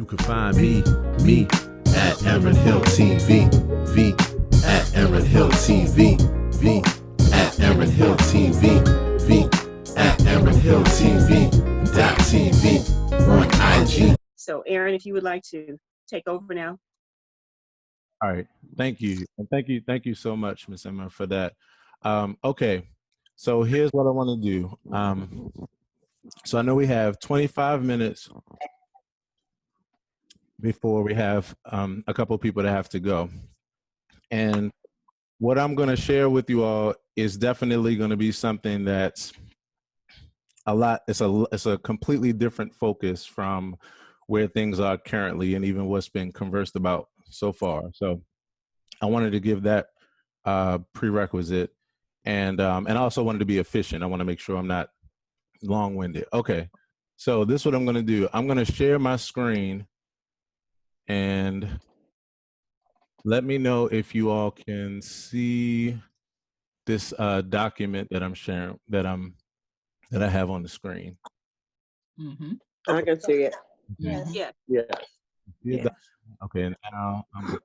You can find me at Aaron Hill TV, V at Aaron Hill TV, V at Aaron Hill TV, V at Aaron Hill TV.TV on IG. So Aaron, if you would like to take over now. All right, thank you. And thank you so much, Ms. Emma, for that. Okay, so here's what I want to do. So I know we have 25 minutes before we have a couple people that have to go. And what I'm going to share with you all is definitely going to be something that's it's a completely different focus from where things are currently and even what's been conversed about so far. So I wanted to give that prerequisite, and I also wanted to be efficient. I want to make sure I'm not long-winded. Okay, so this is what I'm going to do. I'm going to share my screen, and let me know if you all can see this document that I'm sharing, that I have on the screen. Mm-hmm. I can see it. Yes. Yeah. Yes. Yes. Okay, and now I'm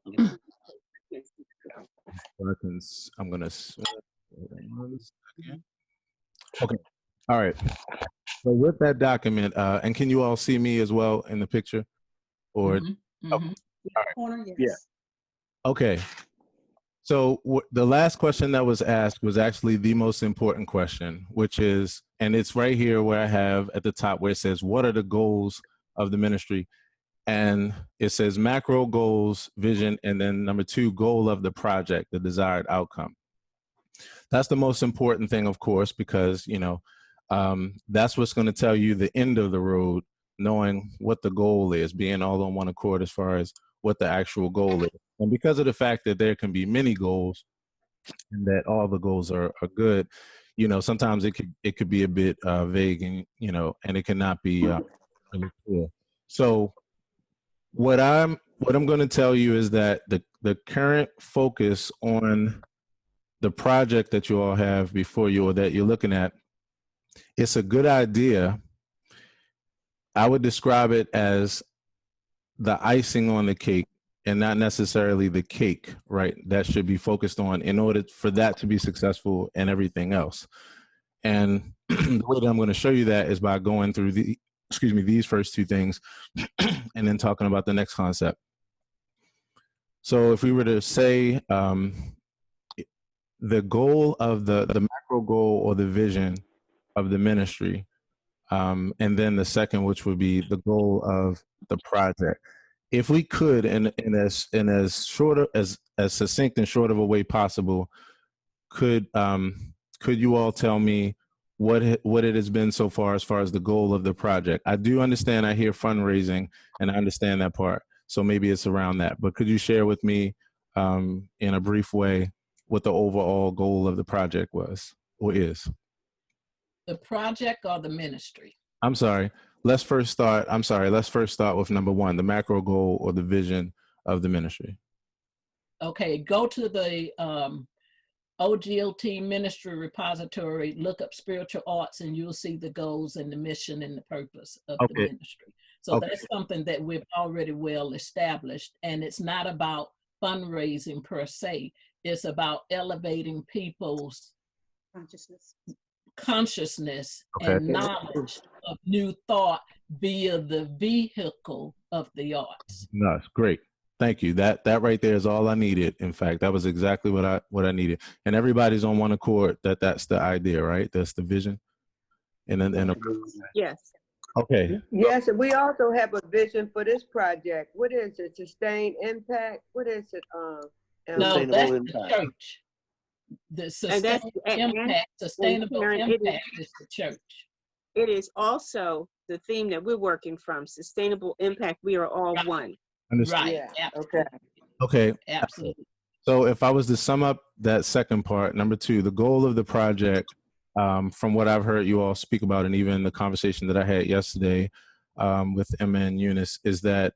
gonna. Okay. All right. So with that document, and can you all see me as well in the picture? Or Mm-hmm. okay. All right. Corner, yes. Yeah. Okay. So the last question that was asked was actually the most important question, which is, and it's right here where I have at the top where it says, what are the goals of the ministry? And it says macro goals, vision, and then number 2, goal of the project, the desired outcome. That's the most important thing, of course, because, you know, that's what's going to tell you the end of the road, knowing what the goal is, being all on one accord as far as what the actual goal is. And because of the fact that there can be many goals and that all the goals are good, you know, sometimes it could be a bit vague, and, you know, and it cannot be really clear. So what I'm going to tell you is that the current focus on the project that you all have before you, or that you're looking at, it's a good idea. I would describe it as the icing on the cake and not necessarily the cake, right? That should be focused on in order for that to be successful and everything else. And the way that I'm going to show you that is by going through these first 2 things and then talking about the next concept. So if we were to say the goal of the macro goal or the vision of the ministry, and then the second, which would be the goal of the project. If we could, in as short of, as succinct and short of a way possible, could you all tell me what it has been so far as the goal of the project? I do understand, I hear fundraising, and I understand that part. So maybe it's around that. But could you share with me in a brief way what the overall goal of the project was or is? The project or the ministry? I'm sorry. Let's first start with number 1, the macro goal or the vision of the ministry. Okay, go to the OGLT ministry repository, look up spiritual arts, and you'll see the goals and the mission and the purpose of the ministry. So that's something that we've already well established, and it's not about fundraising per se. It's about elevating people's consciousness and knowledge of new thought via the vehicle of the arts. Nice, great. Thank you. That right there is all I needed. In fact, that was exactly what I needed. And everybody's on one accord that's the idea, right? That's the vision. And then Yes. Okay. Yes, and we also have a vision for this project. What is it? Sustained impact? What is it? No, that's the church. The sustainable impact is the church. It is also the theme that we're working from, sustainable impact. We are all one. Understood. Right. Yeah. Okay. Absolutely. So if I was to sum up that second part, number 2, the goal of the project, from what I've heard you all speak about, and even the conversation that I had yesterday with Emma and Eunice, is that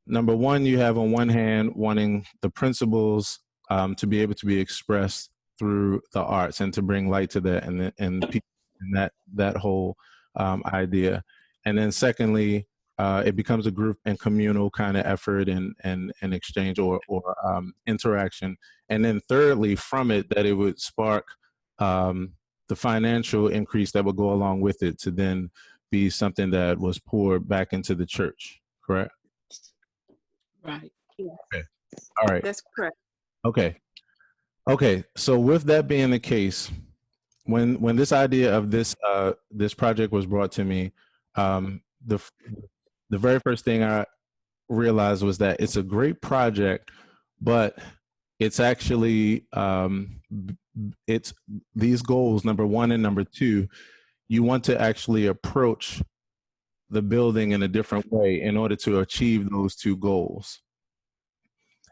number 1, you have on one hand wanting the principles to be able to be expressed through the arts and to bring light to that and that whole idea. And then secondly, it becomes a group and communal kind of effort and exchange or interaction. And then thirdly, from it, that it would spark the financial increase that would go along with it to then be something that was poured back into the church, correct? Right. Yes, Okay. All right. that's correct. Okay. Okay. So with that being the case, when this idea of this project was brought to me, the very first thing I realized was that it's a great project, but it's actually it's these goals, number one and number two, you want to actually approach the building in a different way in order to achieve those two goals.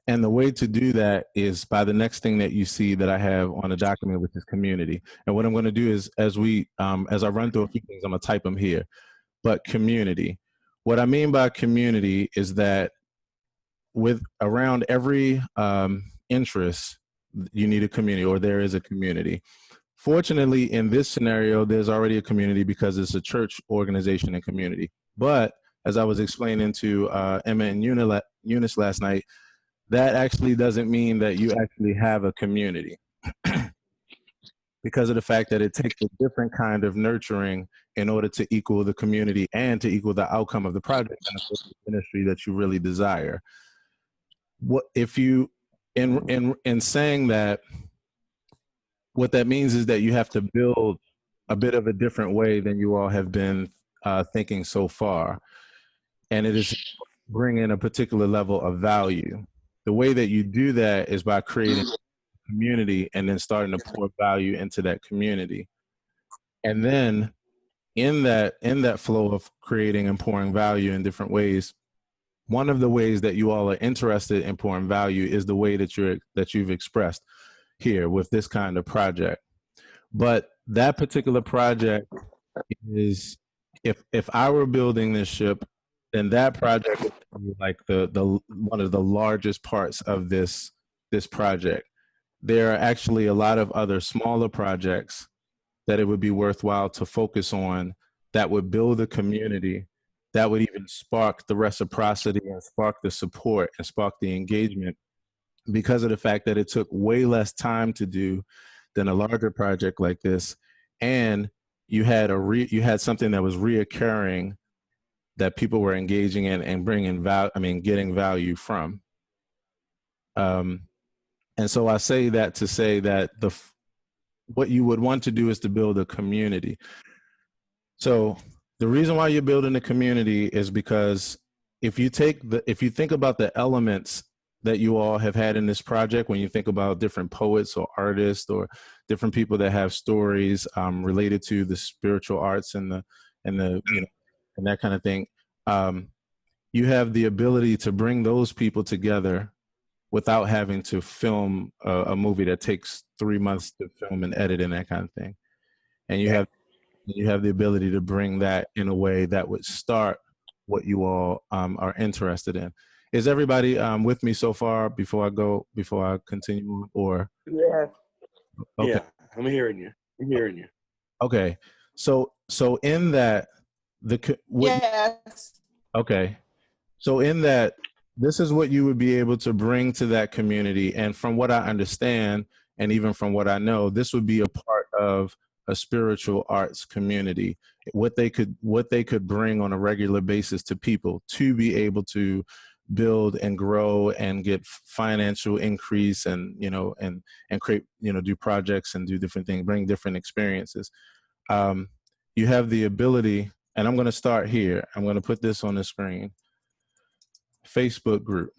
And the way to do that is by the next thing that you see that I have on the document, which is community. And what I'm going to do is, as I run through a few things, I'm going to type them here. But community. What I mean by community is that with around every interest, you need a community, or there is a community. Fortunately, in this scenario, there's already a community because it's a church organization and community. But as I was explaining to Emma and Eunice last night, that actually doesn't mean that you actually have a community because of the fact that it takes a different kind of nurturing in order to equal the community and to equal the outcome of the project and the ministry that you really desire. What if you, in saying that, what that means is that you have to build a bit of a different way than you all have been thinking so far. And it is bringing a particular level of value. The way that you do that is by creating a community and then starting to pour value into that community. And then in that flow of creating and pouring value in different ways, one of the ways that you all are interested in pouring value is the way that you've expressed here with this kind of project. But that particular project is, if I were building this ship, then that project would be like the one of the largest parts of this project. There are actually a lot of other smaller projects that it would be worthwhile to focus on that would build a community, that would even spark the reciprocity and spark the support and spark the engagement, because of the fact that it took way less time to do than a larger project like this. And you had something that was reoccurring that people were engaging in and getting value from. And so I say that to say that what you would want to do is to build a community. So the reason why you're building a community is because if you think about the elements that you all have had in this project, when you think about different poets or artists or different people that have stories related to the spiritual arts and that kind of thing, you have the ability to bring those people together without having to film a movie that takes 3 months to film and edit and that kind of thing. And you have the ability to bring that in a way that would start what you all are interested in. Is everybody with me so far before I continue, or? Yes. Okay. Yeah, I'm hearing you. Okay. So in that, Yes. okay. So in that, this is what you would be able to bring to that community. And from what I understand, and even from what I know, this would be a part of a spiritual arts community. What they could bring on a regular basis to people to be able to build and grow and get financial increase and create, do projects and do different things, bring different experiences. You have the ability, and I'm going to start here. I'm going to put this on the screen. Facebook group,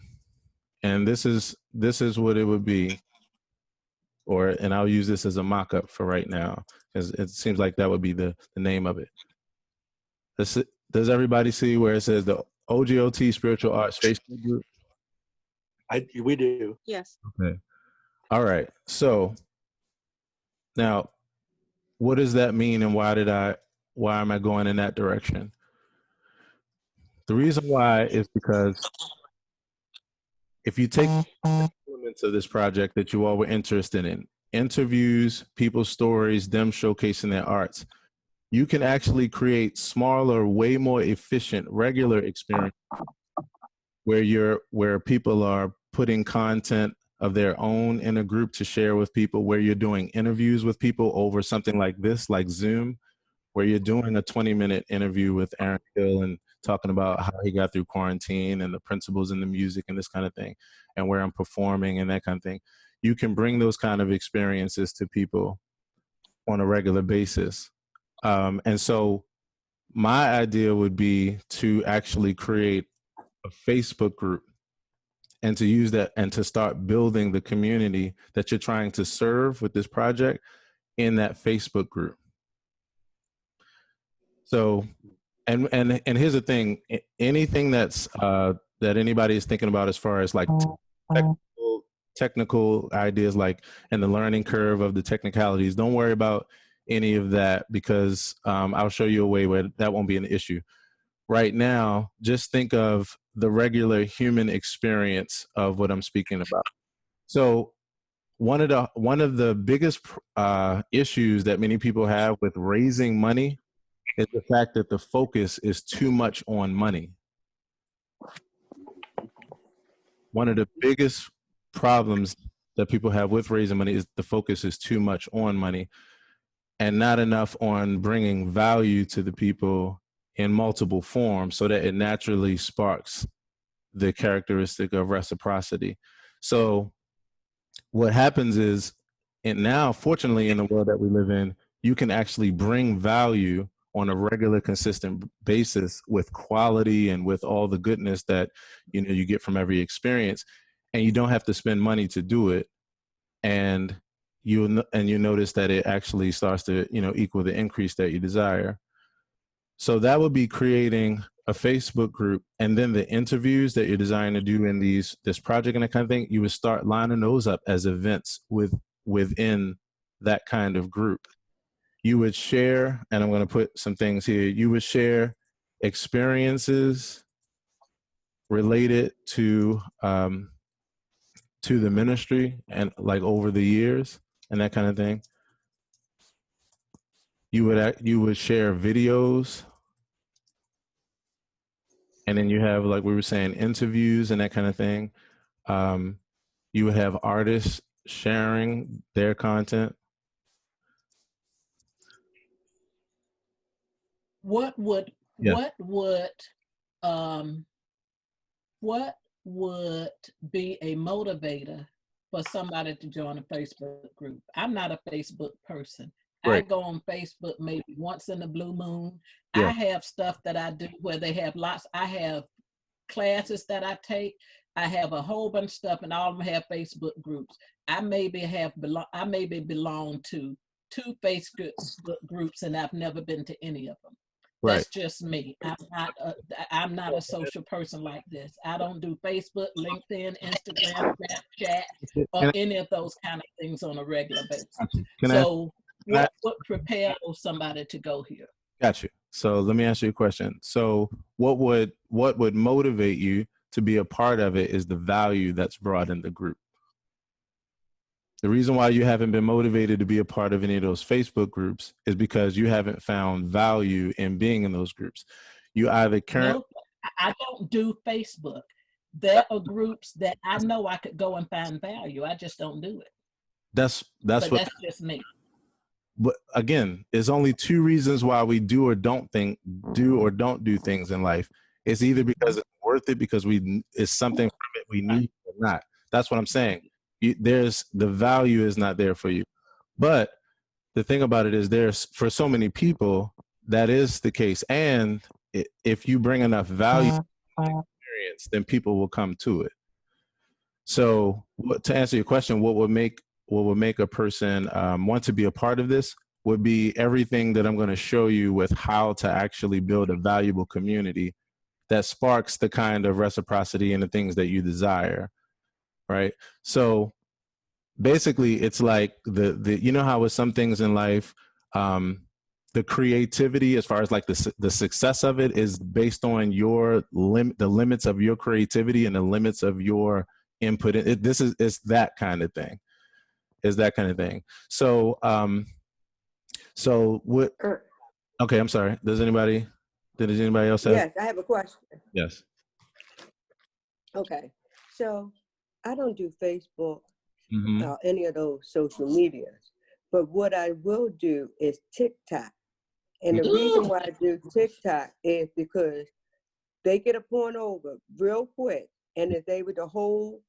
and this is what it would be, and I'll use this as a mock-up for right now, because it seems like that would be the name of it. Does everybody see where it says the OGOT Spiritual Arts Facebook group? We do. Yes. Okay. All right. So now, what does that mean, and why am I going in that direction? The reason why is because if you take elements of this project that you all were interested in, interviews, people's stories, them showcasing their arts, you can actually create smaller, way more efficient, regular experience where people are putting content of their own in a group to share with people, where you're doing interviews with people over something like this, like Zoom, where you're doing a 20-minute interview with Aaron Hill and talking about how he got through quarantine and the principles in the music and this kind of thing, and where I'm performing and that kind of thing. You can bring those kind of experiences to people on a regular basis. And so my idea would be to actually create a Facebook group and to use that and to start building the community that you're trying to serve with this project in that Facebook group. So, and here's the thing: anything that's that anybody is thinking about as far as like technical ideas, like and the learning curve of the technicalities, don't worry about any of that, because I'll show you a way where that won't be an issue. Right now, just think of the regular human experience of what I'm speaking about. So one of the biggest issues that many people have with raising money is the fact that the focus is too much on money. One of the biggest problems that people have with raising money is the focus is too much on money and not enough on bringing value to the people in multiple forms, so that it naturally sparks the characteristic of reciprocity. So what happens is, and now fortunately in the world that we live in, you can actually bring value on a regular, consistent basis with quality and with all the goodness that you get from every experience, and you don't have to spend money to do it. And you notice that it actually starts to equal the increase that you desire. So that would be creating a Facebook group, and then the interviews that you're designed to do in this project and that kind of thing, you would start lining those up as events within that kind of group. You would share, and I'm going to put some things here, you would share experiences related to the ministry and like over the years and that kind of thing. You would share videos, and then you have, like we were saying, interviews and that kind of thing. You would have artists sharing their content. What would be a motivator for somebody to join a Facebook group? I'm not a Facebook person. Right. I go on Facebook maybe once in a blue moon. Yeah. I have stuff that I do where they have lots. I have classes that I take. I have a whole bunch of stuff, and all of them have Facebook groups. I maybe belong to 2 Facebook groups, and I've never been to any of them. Right. That's just me. I'm not a social person like this. I don't do Facebook, LinkedIn, Instagram, Snapchat, or any of those kind of things on a regular basis. What prepares somebody to go here? Got you. So let me ask you a question. So what would motivate you to be a part of it is the value that's brought in the group. The reason why you haven't been motivated to be a part of any of those Facebook groups is because you haven't found value in being in those groups. You either No, I don't do Facebook. There are groups that I know I could go and find value. I just don't do it. That's just me. But again, there's only 2 reasons why we do or don't do things in life. It's either because it's worth it, because it's something from it we need, or not. That's what I'm saying. The value is not there for you. But the thing about it is, for so many people, that is the case. And if you bring enough value to the experience, then people will come to it. So to answer your question, what would make a person want to be a part of this would be everything that I'm going to show you with how to actually build a valuable community that sparks the kind of reciprocity and the things that you desire, right? So basically, it's like the how with some things in life, the creativity, as far as like the success of it, is based on the limits of your creativity and the limits of your input. It's that kind of thing. So, so what? Okay, I'm sorry. Does anybody else have? Yes, I have a question. Yes. Okay, so I don't do Facebook Mm-hmm. or any of those social medias, but what I will do is TikTok. And the reason Ooh, why I do TikTok is because they get a point over real quick, and it's able to hold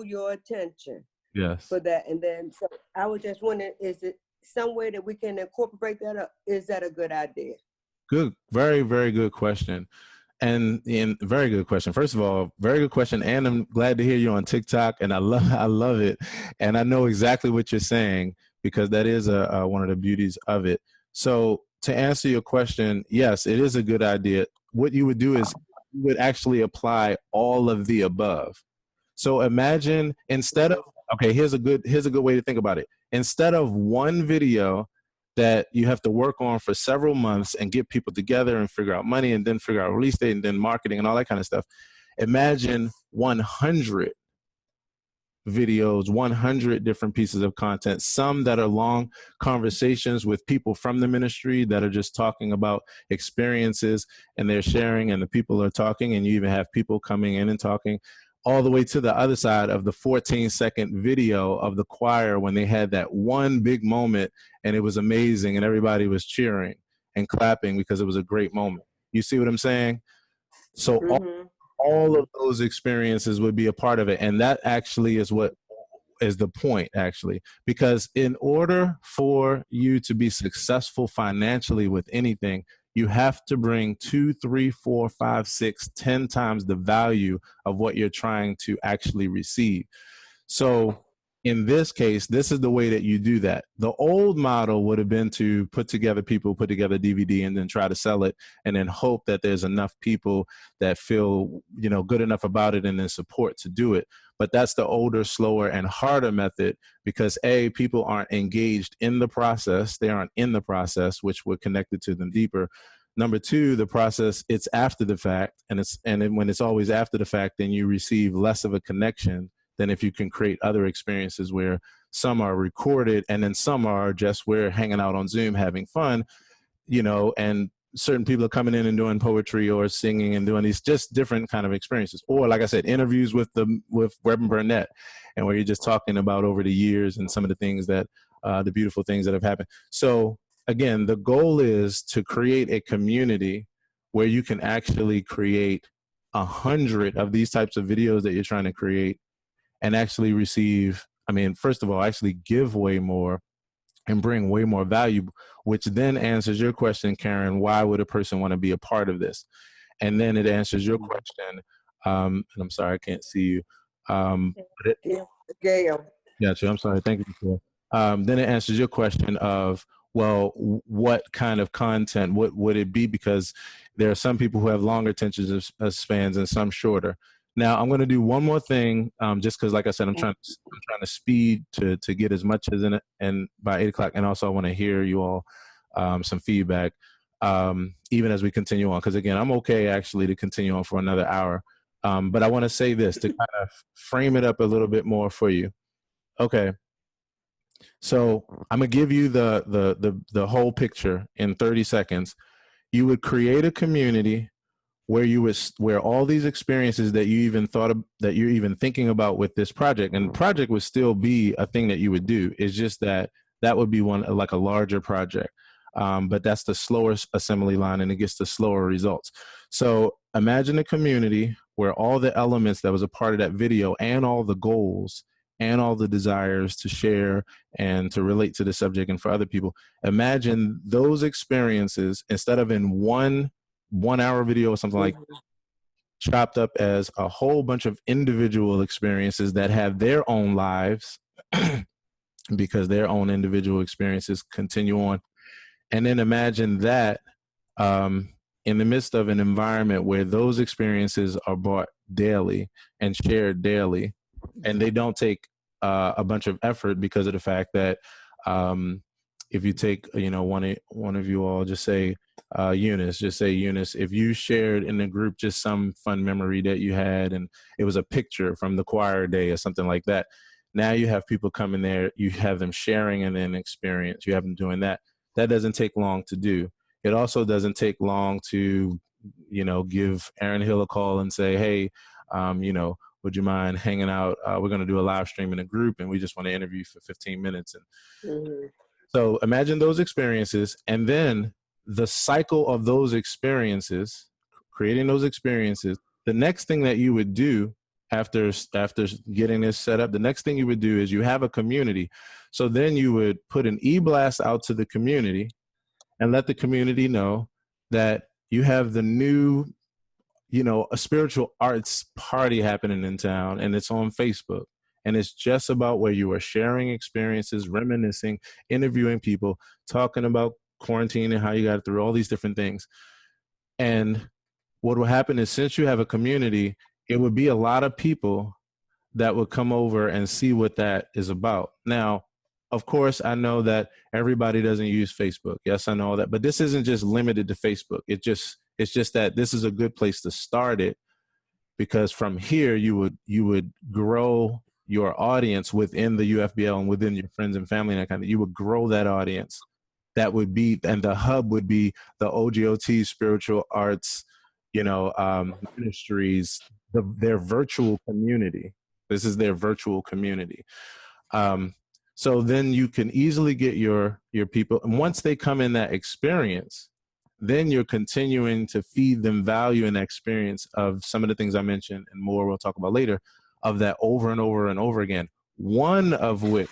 your attention Yes. for that. And then, so I was just wondering, is it some way that we can incorporate that? Is that a good idea? Good. Very, very good question. And very good question. First of all, very good question. And I'm glad to hear you on TikTok. And I love it. And I know exactly what you're saying because that is one of the beauties of it. So to answer your question, yes, it is a good idea. What you would do is you would actually apply all of the above. So imagine instead of, okay, here's a good way to think about it. Instead of one video that you have to work on for several months and get people together and figure out money and then figure out release date and then marketing and all that kind of stuff, imagine 100 videos, 100 different pieces of content, some that are long conversations with people from the ministry that are just talking about experiences and they're sharing and the people are talking, and you even have people coming in and talking, all the way to the other side of the 14-second video of the choir when they had that one big moment and it was amazing and everybody was cheering and clapping because it was a great moment. You see what I'm saying? So Mm-hmm. all of those experiences would be a part of it, and that actually is what is the point, actually, because in order for you to be successful financially with anything, you have to bring 2, 3, 4, 5, 6, 10 times the value of what you're trying to actually receive. So in this case, this is the way that you do that. The old model would have been to put together DVD and then try to sell it and then hope that there's enough people that feel, good enough about it and then support to do it. But that's the older, slower, and harder method because A, people aren't engaged in the process. They aren't in the process, which we're connected to them deeper. Number two, the process, it's after the fact. And when it's always after the fact, then you receive less of a connection than if you can create other experiences where some are recorded and then some are just we're hanging out on Zoom having fun, and certain people are coming in and doing poetry or singing and doing these just different kind of experiences. Or like I said, interviews with Reverend Burnett, and where you're just talking about over the years and some of the things that the beautiful things that have happened. So again, the goal is to create a community where you can actually create 100 of these types of videos that you're trying to create and actually receive, first of all, actually give way more and bring way more value, which then answers your question, Karen, why would a person want to be a part of this? And then it answers your question, and I'm sorry, I can't see you. Gail. Gotcha, I'm sorry, thank you. Then it answers your question of, well, what kind of content, what would it be? Because there are some people who have longer attention spans and some shorter. Now I'm going to do one more thing, just because, like I said, I'm trying to speed to get as much as in it, and by 8 o'clock. And also, I want to hear you all some feedback, even as we continue on. Because again, I'm okay actually to continue on for another hour, but I want to say this to kind of frame it up a little bit more for you. Okay, so I'm gonna give you the whole picture in 30 seconds. You would create a community where all these experiences that you even thought of, that you're even thinking about with this project, and the project would still be a thing that you would do. It's just that would be one like a larger project, but that's the slower assembly line, and it gets the slower results. So imagine a community where all the elements that was a part of that video and all the goals and all the desires to share and to relate to the subject and for other people, imagine those experiences instead of in one 1 hour video or something like that, chopped up as a whole bunch of individual experiences that have their own lives because their own individual experiences continue on. And then imagine that in the midst of an environment where those experiences are brought daily and shared daily, and they don't take a bunch of effort because of the fact that if you take, one of you all, just say Eunice, if you shared in the group just some fun memory that you had, and it was a picture from the choir day or something like that, now you have people come in there, you have them sharing and then experience, you have them doing that. That doesn't take long to do. it also doesn't take long to, give Aaron Hill a call and say, hey, would you mind hanging out? We're going to do a live stream in a group, and we just want to interview for 15 minutes. And so imagine those experiences, and then the cycle of those experiences, creating those experiences. The next thing that you would do after getting this set up, the next thing you would do is you have a community. So then you would put an e-blast out to the community and let the community know that you have the new, a spiritual arts party happening in town, and it's on Facebook. And it's just about where you are sharing experiences, reminiscing, interviewing people, talking about quarantine and how you got through all these different things. And what will happen is, since you have a community, it would be a lot of people that would come over and see what that is about. Now, of course, I know that everybody doesn't use Facebook. Yes, I know that. But this isn't just limited to Facebook. It's just that this is a good place to start it, because from here you would grow your audience within the UFBL and within your friends and family and that kind of. You would grow that audience. That would be, and the hub would be the OGOT spiritual arts, ministries, their virtual community. This is their virtual community. So then you can easily get your people, and once they come in that experience, then you're continuing to feed them value and experience of some of the things I mentioned and more we'll talk about later, of that over and over and over again. One of which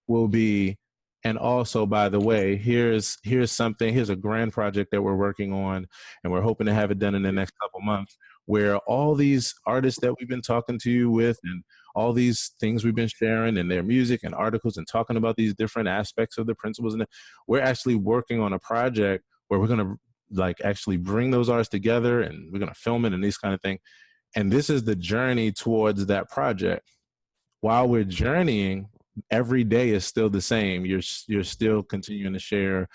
will be, and also, by the way, here's a grand project that we're working on, and we're hoping to have it done in the next couple months, where all these artists that we've been talking to you with, and all these things we've been sharing, and their music and articles, and talking about these different aspects of the principles, and we're actually working on a project where we're going to actually bring those artists together, and we're going to film it and these kind of things. And this is the journey towards that project. While we're journeying, every day is still the same. You're still continuing to share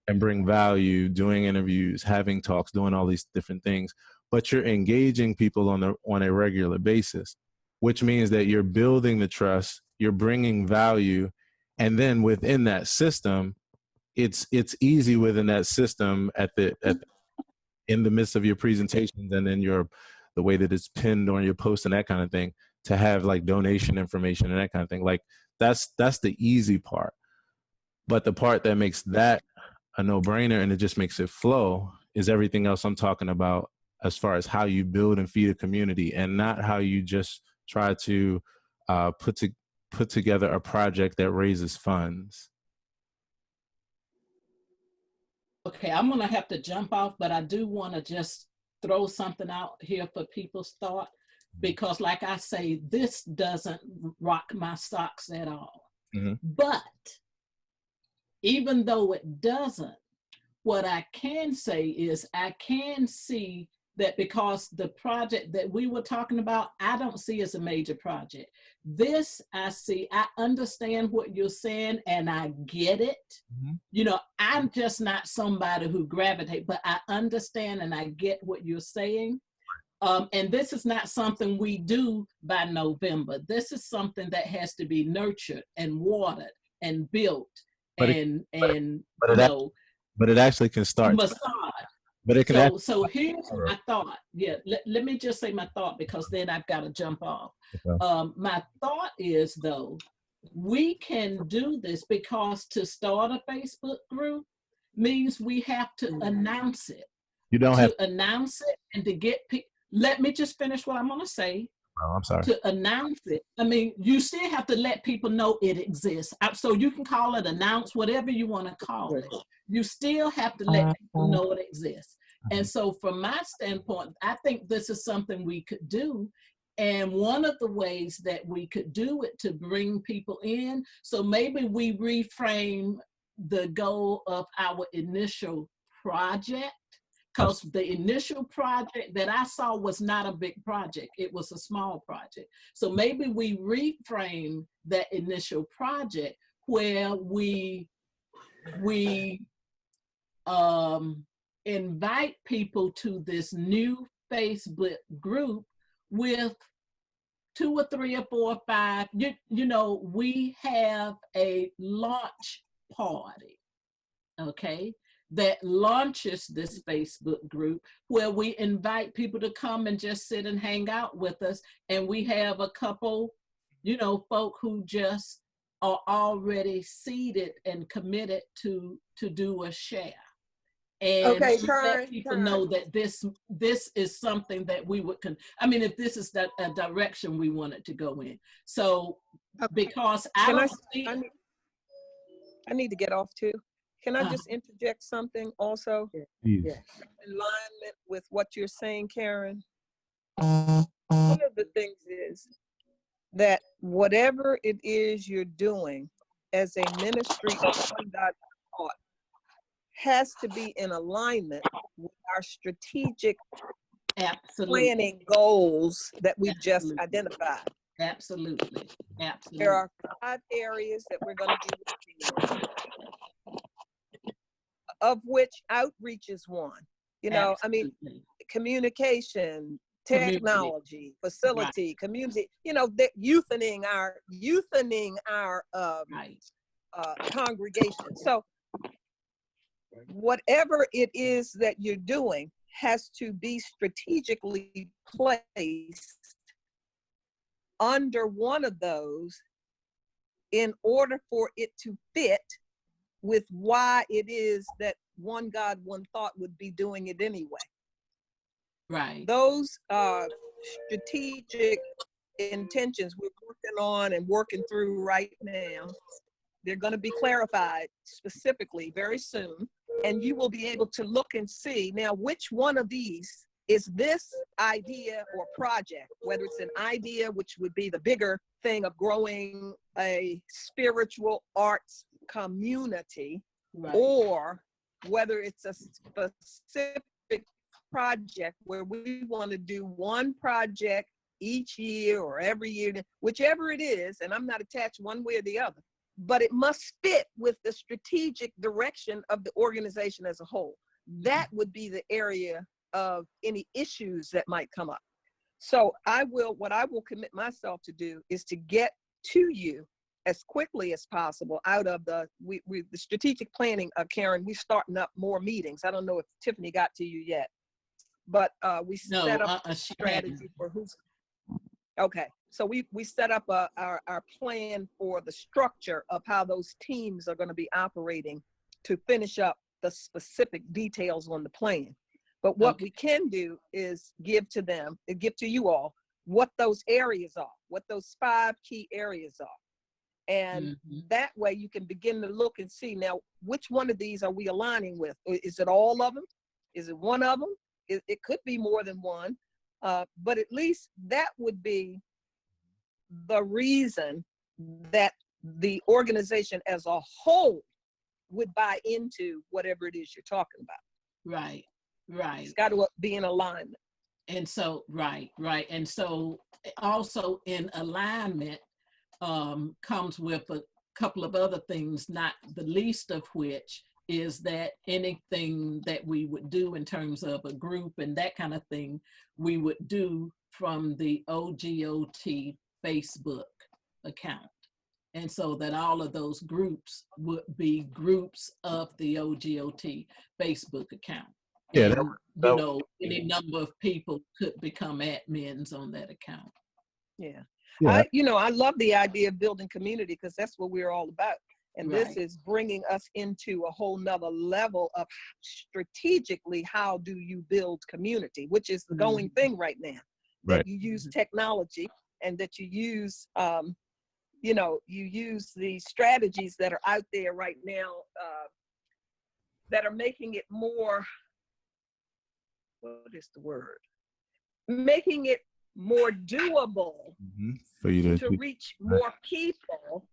and bring value, doing interviews, having talks, doing all these different things, but you're engaging people on a regular basis, which means that you're building the trust, you're bringing value, and then within that system, it's easy within that system in the midst of your presentations, and then the way that it's pinned on your post and that kind of thing, to have donation information and that kind of thing. That's the easy part. But the part that makes that a no-brainer and it just makes it flow is everything else I'm talking about, as far as how you build and feed a community, and not how you just try to put together a project that raises funds. Okay, I'm gonna have to jump off, but I do want to just throw something out here for people's thought, because like I say, this doesn't rock my socks at all. Mm-hmm. But even though it doesn't, what I can say is I can see that, because the project that we were talking about, I don't see as a major project. This I see, I understand what you're saying and I get it. Mm-hmm. I'm just not somebody who gravitates, but I understand and I get what you're saying. And this is not something we do by November. This is something that has to be nurtured and watered and built, but it actually can start. Massage. But it can. So here's my thought. Yeah, let me just say my thought, because then I've got to jump off. Okay. My thought is, though, we can do this, because to start a Facebook group means we have to announce it. You don't have to announce it and to get people. Let me just finish what I'm going to say. Oh, I'm sorry. To announce it. I mean, you still have to let people know it exists. So you can call it announce, whatever you want to call it. You still have to let people know it exists. And so from my standpoint, I think this is something we could do. And one of the ways that we could do it to bring people in, so maybe we reframe the goal of our initial project. Because the initial project that I saw was not a big project. It was a small project. So maybe we reframe that initial project where we invite people to this new Facebook group with 2 or 3 or 4 or 5. We have a launch party, okay? that launches this Facebook group where we invite people to come and just sit and hang out with us. And we have a couple, you know, folk who just are already seated and committed to do a share. And Okay, let people know that this is something that we would, I mean, if this is that a direction we wanted to go in. So, because I need to get off too. Can I just interject something also? Yes. In alignment with what you're saying, Karen. One of the things is that whatever it is you're doing as a ministry of One God Taught has to be in alignment with our strategic planning goals that we've just identified. Absolutely. Absolutely. There are 5 areas that we're going to be working on, of which outreach is one. You know, Absolutely. I mean, communication, technology, facility, community, you know, youthening our congregation. So whatever it is that you're doing has to be strategically placed under one of those in order for it to fit with why it is that One God, One Thought would be doing it anyway. Right. Those strategic intentions we're working on and working through right now, they're going to be clarified specifically very soon. And you will be able to look and see now which one of these is this idea or project, whether it's an idea, which would be the bigger thing of growing a spiritual arts community, or whether it's a specific project where we want to do one project each year or every year, whichever it is, and I'm not attached one way or the other, but it must fit with the strategic direction of the organization as a whole. That would be the area of any issues that might come up. So what I will commit myself to do is to get to you as quickly as possible out of the strategic planning. Karen, we're starting up more meetings. I don't know if Tiffany got to you yet, but we set up a strategy for who's, okay. So we set up our plan for the structure of how those teams are going to be operating to finish up the specific details on the plan. But what we can do is give to you all what those areas are, what those 5 key areas are. And that way you can begin to look and see now, which one of these are we aligning with? Is it all of them? Is it one of them? It could be more than one, but at least that would be the reason that the organization as a whole would buy into whatever it is you're talking about. Right, right. It's got to be in alignment. And so, right. And so also in alignment comes with a couple of other things, not the least of which is that anything that we would do in terms of a group and that kind of thing, we would do from the OGOT Facebook account. And so that all of those groups would be groups of the OGOT Facebook account. Yeah, and, you know, any number of people could become admins on that account. Yeah. I love the idea of building community because that's what we're all about. And this is bringing us into a whole nother level of strategically, how do you build community, which is the going thing right now. That you use technology and that you use, you use the strategies that are out there right now that are making it more, what is the word? Making it more doable for you to reach more people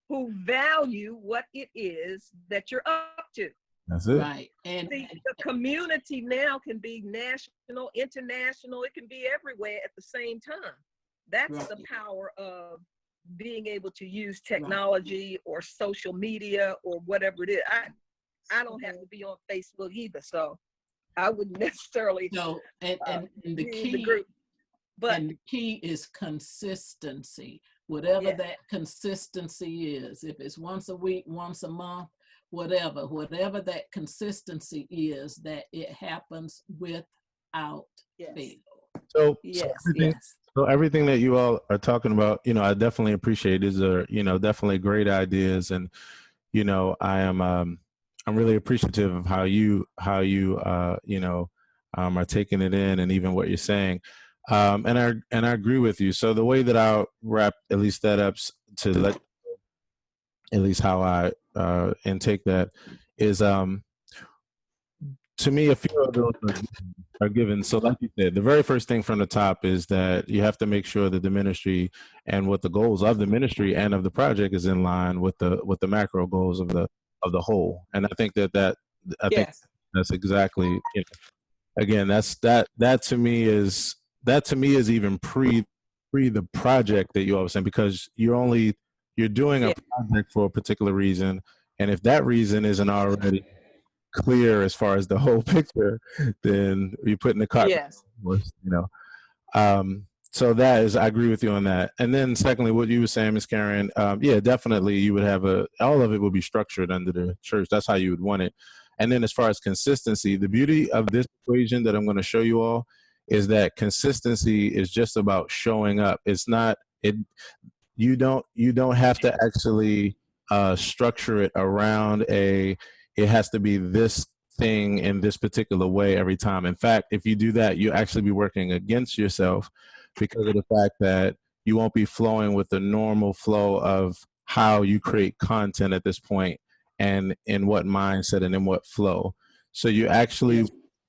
who value what it is that you're up to. That's it. Right. And the community now can be national, international, it can be everywhere at the same time. That's the power of being able to use technology or social media or whatever it is. I don't have to be on Facebook either, so I wouldn't necessarily and the key group. And the key is consistency. Whatever that consistency is, if it's once a week, once a month, whatever that consistency is, that it happens without Yes. fail. So, Yes. everything, Yes. so everything that you all are talking about, I definitely appreciate. These are, definitely great ideas, and I'm really appreciative of how you are taking it in, and even what you're saying. And I agree with you. So the way that I'll wrap at least that up to let at least how I intake that is, to me, a few of those are given. So like you said, the very first thing from the top is that you have to make sure that the ministry and what the goals of the ministry and of the project is in line with the macro goals of the whole. And I think I think Yes. that's exactly, again, that to me is even pre the project that you all were saying, because you're doing a Yeah. project for a particular reason, and if that reason isn't already clear as far as the whole picture, then you're putting the cart before Yes. the horse. So that is, I agree with you on that. And then secondly, what you were saying, Ms. Karen, yeah, definitely you would have all of it would be structured under the church. That's how you would want it. And then as far as consistency, the beauty of this equation that I'm going to show you all is that consistency is just about showing up. It's not, you don't have to actually structure it around it has to be this thing in this particular way every time. In fact, if you do that, you actually be working against yourself, because of the fact that you won't be flowing with the normal flow of how you create content at this point, and in what mindset and in what flow. So you actually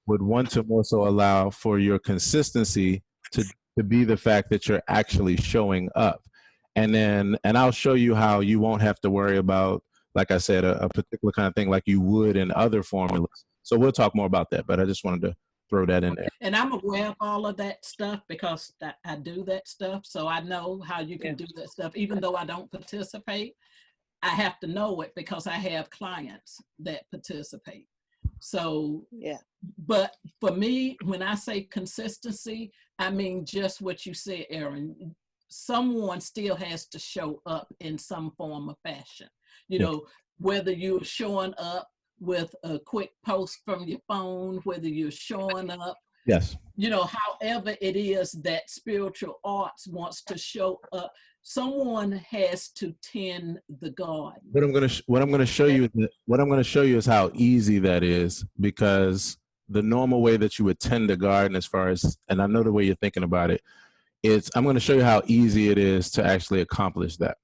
would want to also allow for your consistency to be the fact that you're actually showing up. And I'll show you how you won't have to worry about, like I said, a particular kind of thing like you would in other formulas. So we'll talk more about that, but I just wanted to throw that in there. And I'm aware of all of that stuff because I do that stuff. So I know how you can do that stuff. Even though I don't participate, I have to know it because I have clients that participate. So, Yeah. but for me, when I say consistency, I mean just what you said, Aaron. Someone still has to show up in some form of fashion. Whether you're showing up with a quick post from your phone, whether you're showing up, Yes. However it is that spiritual arts wants to show up, someone has to tend the garden. What I'm going to show you is how easy that is, because the normal way that you would tend a garden, as far as, and I know the way you're thinking about it, I'm going to show you how easy it is to actually accomplish that.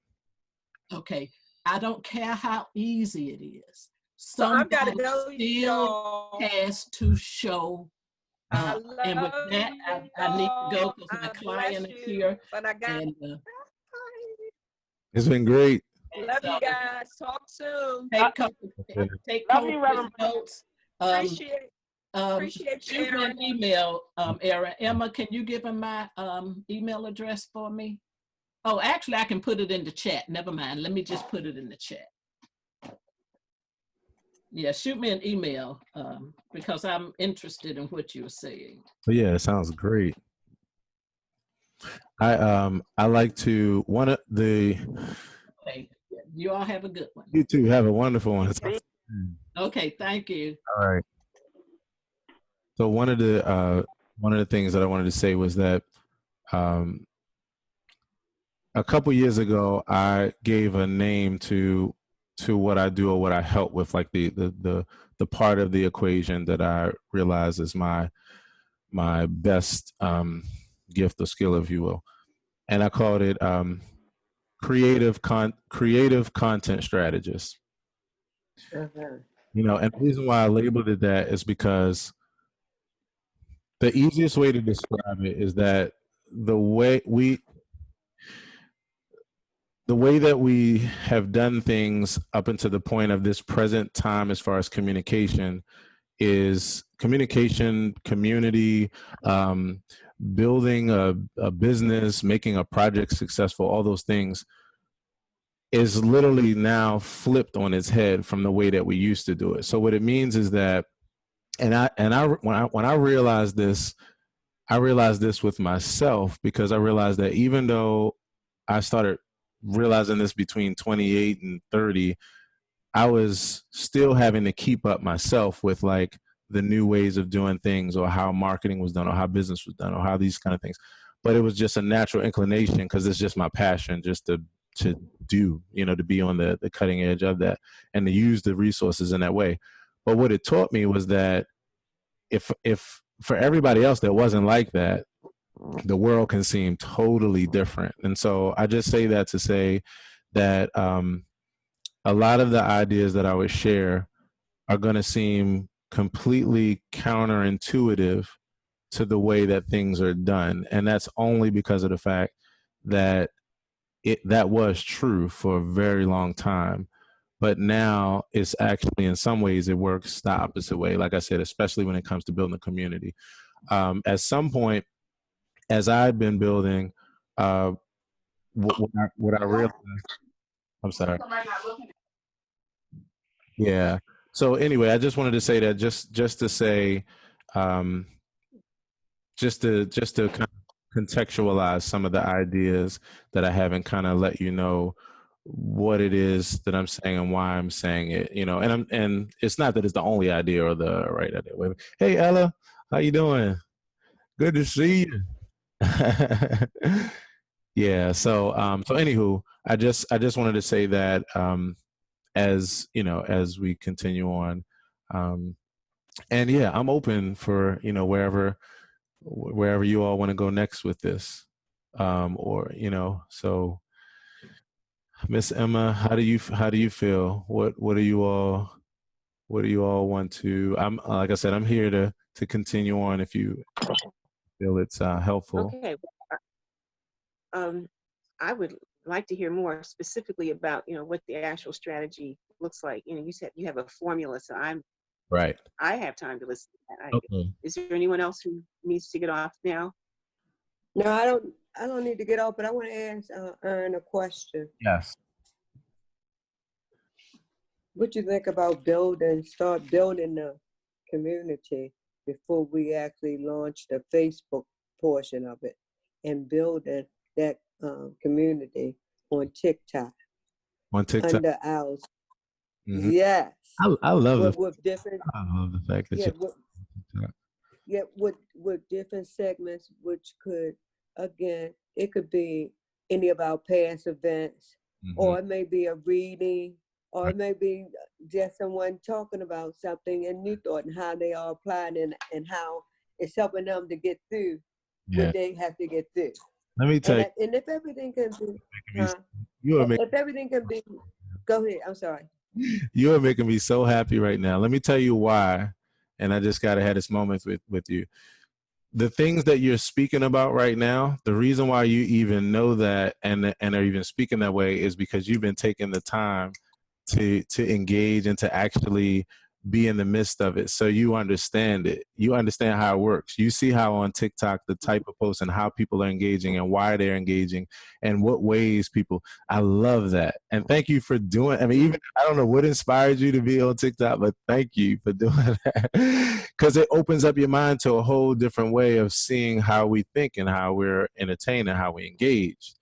Okay. I don't care how easy it is. So I've got to Somebody go. still has to show up. And with that, I need to go because my client is here. But I got. And, it's been great. Love you guys. Talk soon. Take Love you, Reverend. notes. Appreciate you, Shoot me an email, Aaron. Emma, can you give him my email address for me? Oh, actually, I can put it in the chat. Never mind. Let me just put it in the chat. Yeah, shoot me an email because I'm interested in what you're saying. But yeah, it sounds great. I like to Okay, you all have a good one. You too, have a wonderful one. Okay, thank you. All right. So one of the things that I wanted to say was that a couple years ago, I gave a name to what I do, or what I help with, like the part of the equation that I realize is my best gift or skill, if you will, and I called it creative content strategist. And the reason why I labeled it that is because the easiest way to describe it is that the way that we have done things up until the point of this present time, as far as communication, is communication, community, building a business, making a project successful, all those things is literally now flipped on its head from the way that we used to do it. So what it means is that, when I realized this, with myself, because I realized that even though I started realizing this between 28 and 30, I was still having to keep up myself with like the new ways of doing things, or how marketing was done, or how business was done, or how these kind of things. But it was just a natural inclination, because it's just my passion, just to do, you know, to be on the cutting edge of that, and to use the resources in that way. But what it taught me was that if for everybody else that wasn't like that, the world can seem totally different. And so I just say that to say that a lot of the ideas that I would share are going to seem completely counterintuitive to the way that things are done. And that's only because of the fact that that was true for a very long time. But now it's actually, in some ways, it works the opposite way. Like I said, especially when it comes to building a community. At some point, as I've been building, what I realized, I'm sorry. Yeah. So anyway, I just wanted to say that just to say, just to kind of contextualize some of the ideas that I haven't, kind of let you know what it is that I'm saying and why I'm saying it, you know. And it's not that it's the only idea or the right idea. Hey Ella, how you doing? Good to see you. Yeah. So so anywho, I just wanted to say that as you know, as we continue on, and yeah, I'm open for, you know, wherever you all want to go next with this, or you know. So Miss Emma, how do you feel? What do you all want to? I'm like I said, I'm here to continue on if you feel it's helpful. Okay. I would like to hear more specifically about, you know, what the actual strategy looks like. You know, you said you have a formula, so Right. I have time to listen to that. Okay. Is there anyone else who needs to get off now? No, I don't need to get off, but I want to ask Ern a question. Yes. What you think about start building the community before we actually launch the Facebook portion of it, and building that community on TikTok? On TikTok. Under ours. Mm-hmm. Yes. I love with different. I love the fact that with different segments, which could, again, it could be any of our past events, or it may be a reading, or it may be just someone talking about something in New Thought and how they are applying, and how it's helping them to get through what they have to get through. Let me tell you. And if everything can be, if everything can be, go ahead. I'm sorry. You are making me so happy right now. Let me tell you why. And I just got to have this moment with you. The things that you're speaking about right now, the reason why you even know that and are even speaking that way is because you've been taking the time to engage and to actually be in the midst of it. So you understand it. You understand how it works. You see how on TikTok, the type of posts and how people are engaging and why they're engaging and what ways people, I love that. And thank you for doing, I mean, even, I don't know what inspired you to be on TikTok, but thank you for doing that. Because it opens up your mind to a whole different way of seeing how we think and how we're entertained and how we engage,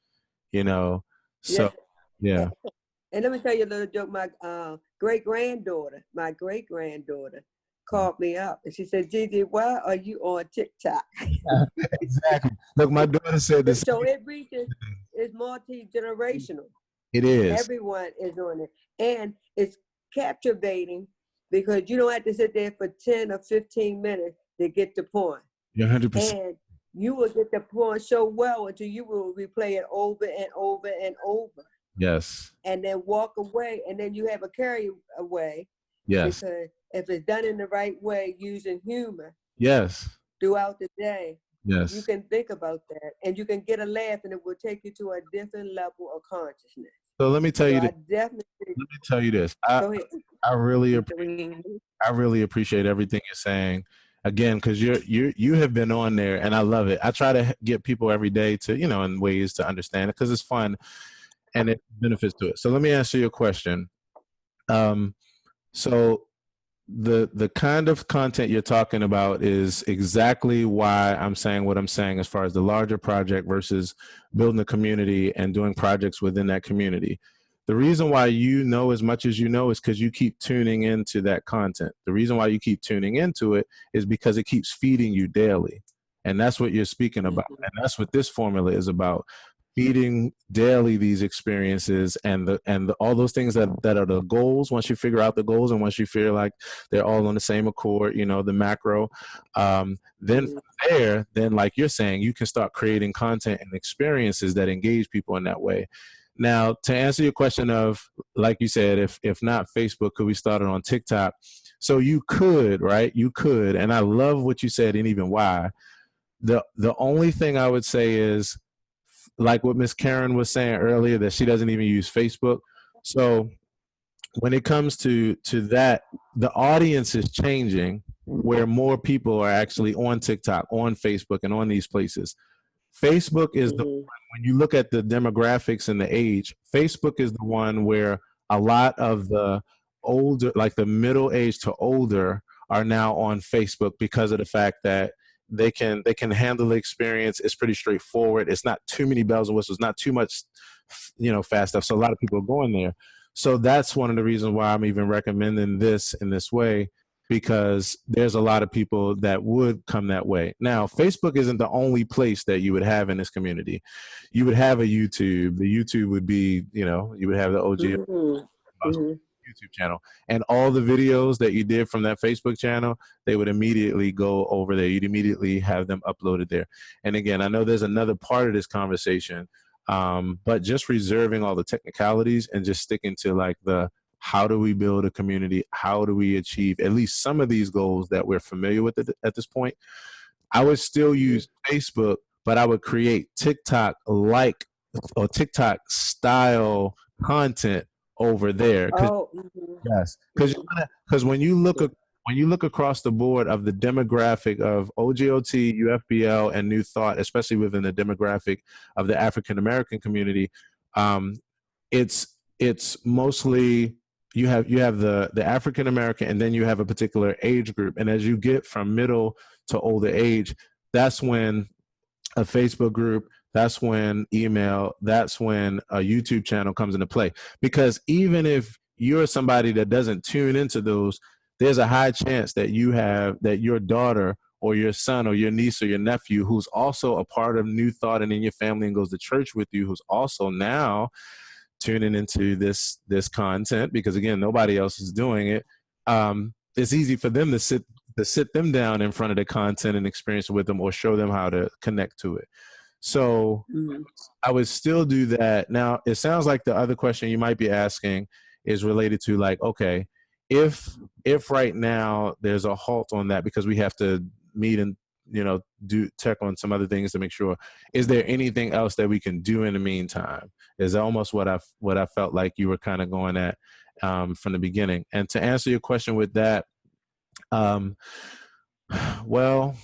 you know? So, yeah. And let me tell you a little joke. My great-granddaughter called me up and she said, Gigi, why are you on TikTok? Exactly. Look, my daughter said this. So it reaches, it's multi-generational. It is. Everyone is on it. And it's captivating because you don't have to sit there for 10 or 15 minutes to get the point. You're 100%. And you will get the point so well until you will replay it over and over and over. Yes. And then walk away, and then you have a carry away. Yes. Because if it's done in the right way, using humor. Yes. Throughout the day. Yes. You can think about that, and you can get a laugh, and it will take you to a different level of consciousness. So let me tell you this. Let me tell you this. I really appreciate everything you're saying. Again, because you have been on there, and I love it. I try to get people every day to, you know, in ways to understand it because it's fun. And it benefits to it. So let me answer your question. So the kind of content you're talking about is exactly why I'm saying what I'm saying as far as the larger project versus building a community and doing projects within that community. The reason why you know as much as you know is because you keep tuning into that content. The reason why you keep tuning into it is because it keeps feeding you daily. And that's what you're speaking about. And that's what this formula is about. Feeding daily these experiences and all those things that are the goals. Once you figure out the goals and once you feel like they're all on the same accord, you know, the macro, then from there, then like you're saying, you can start creating content and experiences that engage people in that way. Now, to answer your question of, like you said, if not Facebook, could we start it on TikTok? So you could, right? You could, and I love what you said and even why. The only thing I would say is, like what Miss Karen was saying earlier, that she doesn't even use Facebook. So when it comes to that, the audience is changing where more people are actually on TikTok, on Facebook, and on these places. Facebook is the one, when you look at the demographics and the age, Facebook is the one where a lot of the older, like the middle age to older, are now on Facebook because of the fact that they can handle the experience. It's pretty straightforward. It's not too many bells and whistles, not too much, you know, fast stuff. So a lot of people are going there. So that's one of the reasons why I'm even recommending this in this way, because there's a lot of people that would come that way. Now, Facebook isn't the only place that you would have in this community. You would have a YouTube. The YouTube would be, you know, you would have the OG YouTube channel, and all the videos that you did from that Facebook channel, they would immediately go over there. You'd immediately have them uploaded there. And again, I know there's another part of this conversation, but just reserving all the technicalities and just sticking to like the, how do we build a community? How do we achieve at least some of these goals that we're familiar with at this point? I would still use Facebook, but I would create TikTok like or TikTok style content over there. Yes, because when you look across the board of the demographic of OGOT, UFBL, and New Thought, especially within the demographic of the African American community, it's mostly you have the African American, and then you have a particular age group, and as you get from middle to older age, that's when a Facebook group, that's when email, that's when a YouTube channel comes into play. Because even if you're somebody that doesn't tune into those, there's a high chance that your daughter or your son or your niece or your nephew, who's also a part of New Thought and in your family and goes to church with you, who's also now tuning into this content, because again, nobody else is doing it. It's easy for them to sit them down in front of the content and experience it with them, or show them how to connect to it. So I would still do that. Now, it sounds like the other question you might be asking is related to like, okay, if right now there's a halt on that because we have to meet and, you know, do check on some other things to make sure, is there anything else that we can do in the meantime? Is almost what I felt like you were kind of going at from the beginning. And to answer your question with that, well,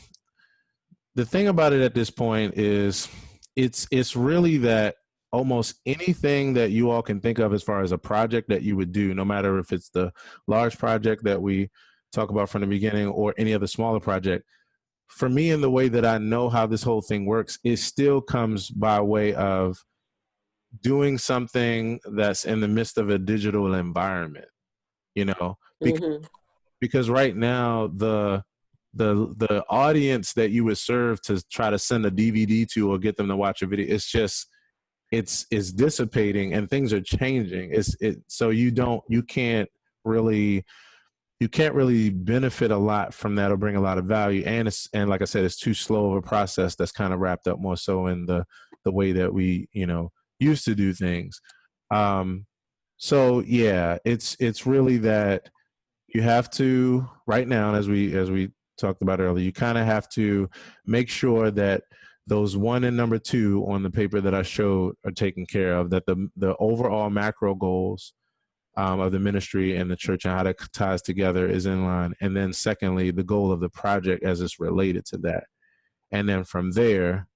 the thing about it at this point is it's really that almost anything that you all can think of as far as a project that you would do, no matter if it's the large project that we talk about from the beginning or any other smaller project, for me, in the way that I know how this whole thing works, it still comes by way of doing something that's in the midst of a digital environment, you know, because right now the audience that you would serve to try to send a DVD to or get them to watch a video, it's dissipating and things are changing. So you can't really benefit a lot from that or bring a lot of value. And like I said, it's too slow of a process that's kind of wrapped up more so in the way that we, you know, used to do things. So yeah, it's really that you have to, right now, as we talked about earlier, you kind of have to make sure that those 1 and number 2 on the paper that I showed are taken care of, that the overall macro goals of the ministry and the church and how that ties together is in line. And then secondly, the goal of the project as it's related to that. And then from there,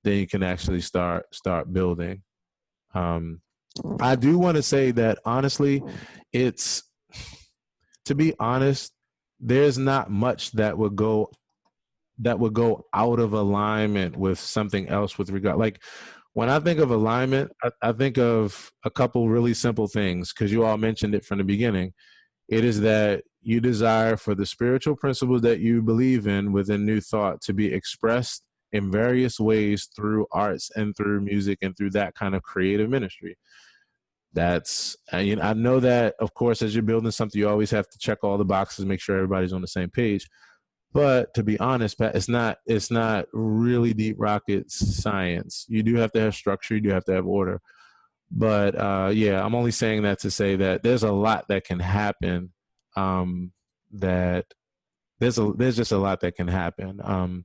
then you can actually start building. I do want to say that honestly, to be honest, there's not much that would go out of alignment with something else with regard, like When I think of alignment, I think of a couple really simple things, because you all mentioned it from the beginning. It is that you desire for the spiritual principles that you believe in within New Thought to be expressed in various ways through arts and through music and through that kind of creative ministry. That's, I know that, of course, as you're building something, you always have to check all the boxes, make sure everybody's on the same page. But to be honest, Pat, it's not really deep rocket science. You do have to have structure, you do have to have order. But yeah, I'm only saying that to say that there's a lot that can happen. That there's just a lot that can happen.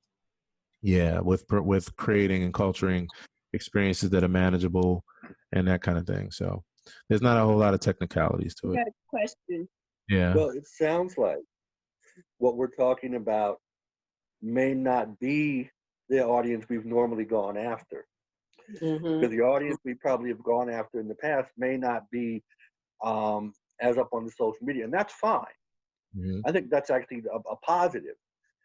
Yeah, with creating and culturing experiences that are manageable and that kind of thing. So there's not a whole lot of technicalities to I it. got a question. Yeah. Well, it sounds like what we're talking about may not be the audience we've normally gone after. Because the audience we probably have gone after in the past may not be as up on the social media, and that's fine. Mhm. I think that's actually a positive,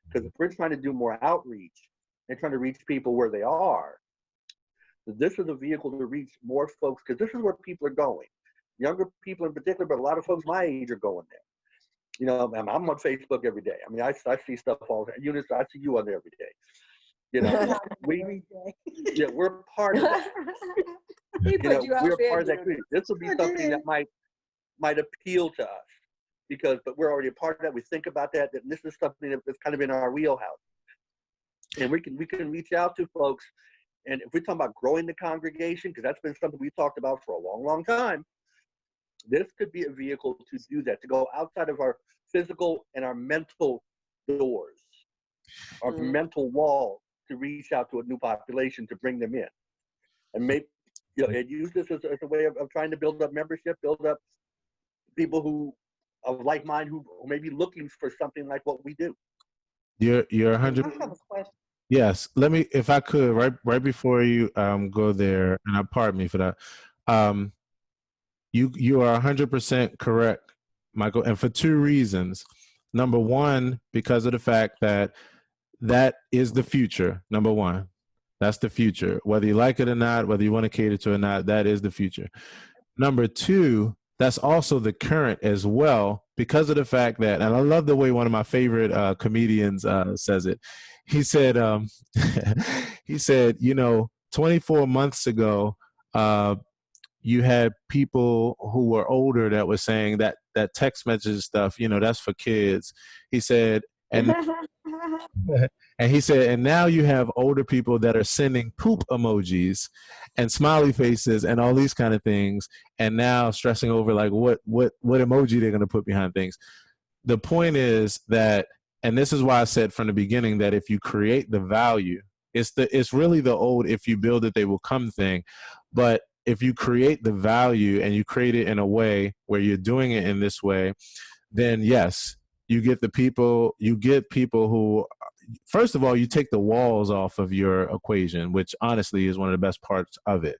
because if we're trying to do more outreach and trying to reach people where they are, this is a vehicle to reach more folks, because this is where people are going. Younger people in particular, but a lot of folks my age are going there. You know, I'm on Facebook every day. I mean, I see stuff all the time. Eunice, I see you on there every day. You know, we're part of that. He You put know, you out we're there, part of that dude. community. This will be something that might appeal to us, but we're already a part of that. We think about that this is something that's kind of in our wheelhouse, and we can reach out to folks. And if we're talking about growing the congregation, because that's been something we've talked about for a long, long time, this could be a vehicle to do that, to go outside of our physical and our mental doors, our mental wall, to reach out to a new population, to bring them in, and and use this as a way of trying to build up membership, build up people who of like mind who may be looking for something like what we do. You're 100. I have a question. Yes. Let me, if I could, right before you go there, and pardon me for that. You are 100% correct, Michael, and for two reasons. Number one, because of the fact that is the future. Number one, that's the future. Whether you like it or not, whether you want to cater to it or not, that is the future. Number two, that's also the current as well, because of the fact that, and I love the way one of my favorite comedians says it. He said, he said, 24 months ago, you had people who were older that were saying that text message stuff, that's for kids. He said, and and he said, and now you have older people that are sending poop emojis and smiley faces and all these kind of things, and now stressing over like what emoji they're going to put behind things. The point is that, and this is why I said from the beginning that if you create the value, it's really the old "if you build it, they will come" thing. But if you create the value and you create it in a way where you're doing it in this way, then yes, you get people who, first of all, you take the walls off of your equation, which honestly is one of the best parts of it.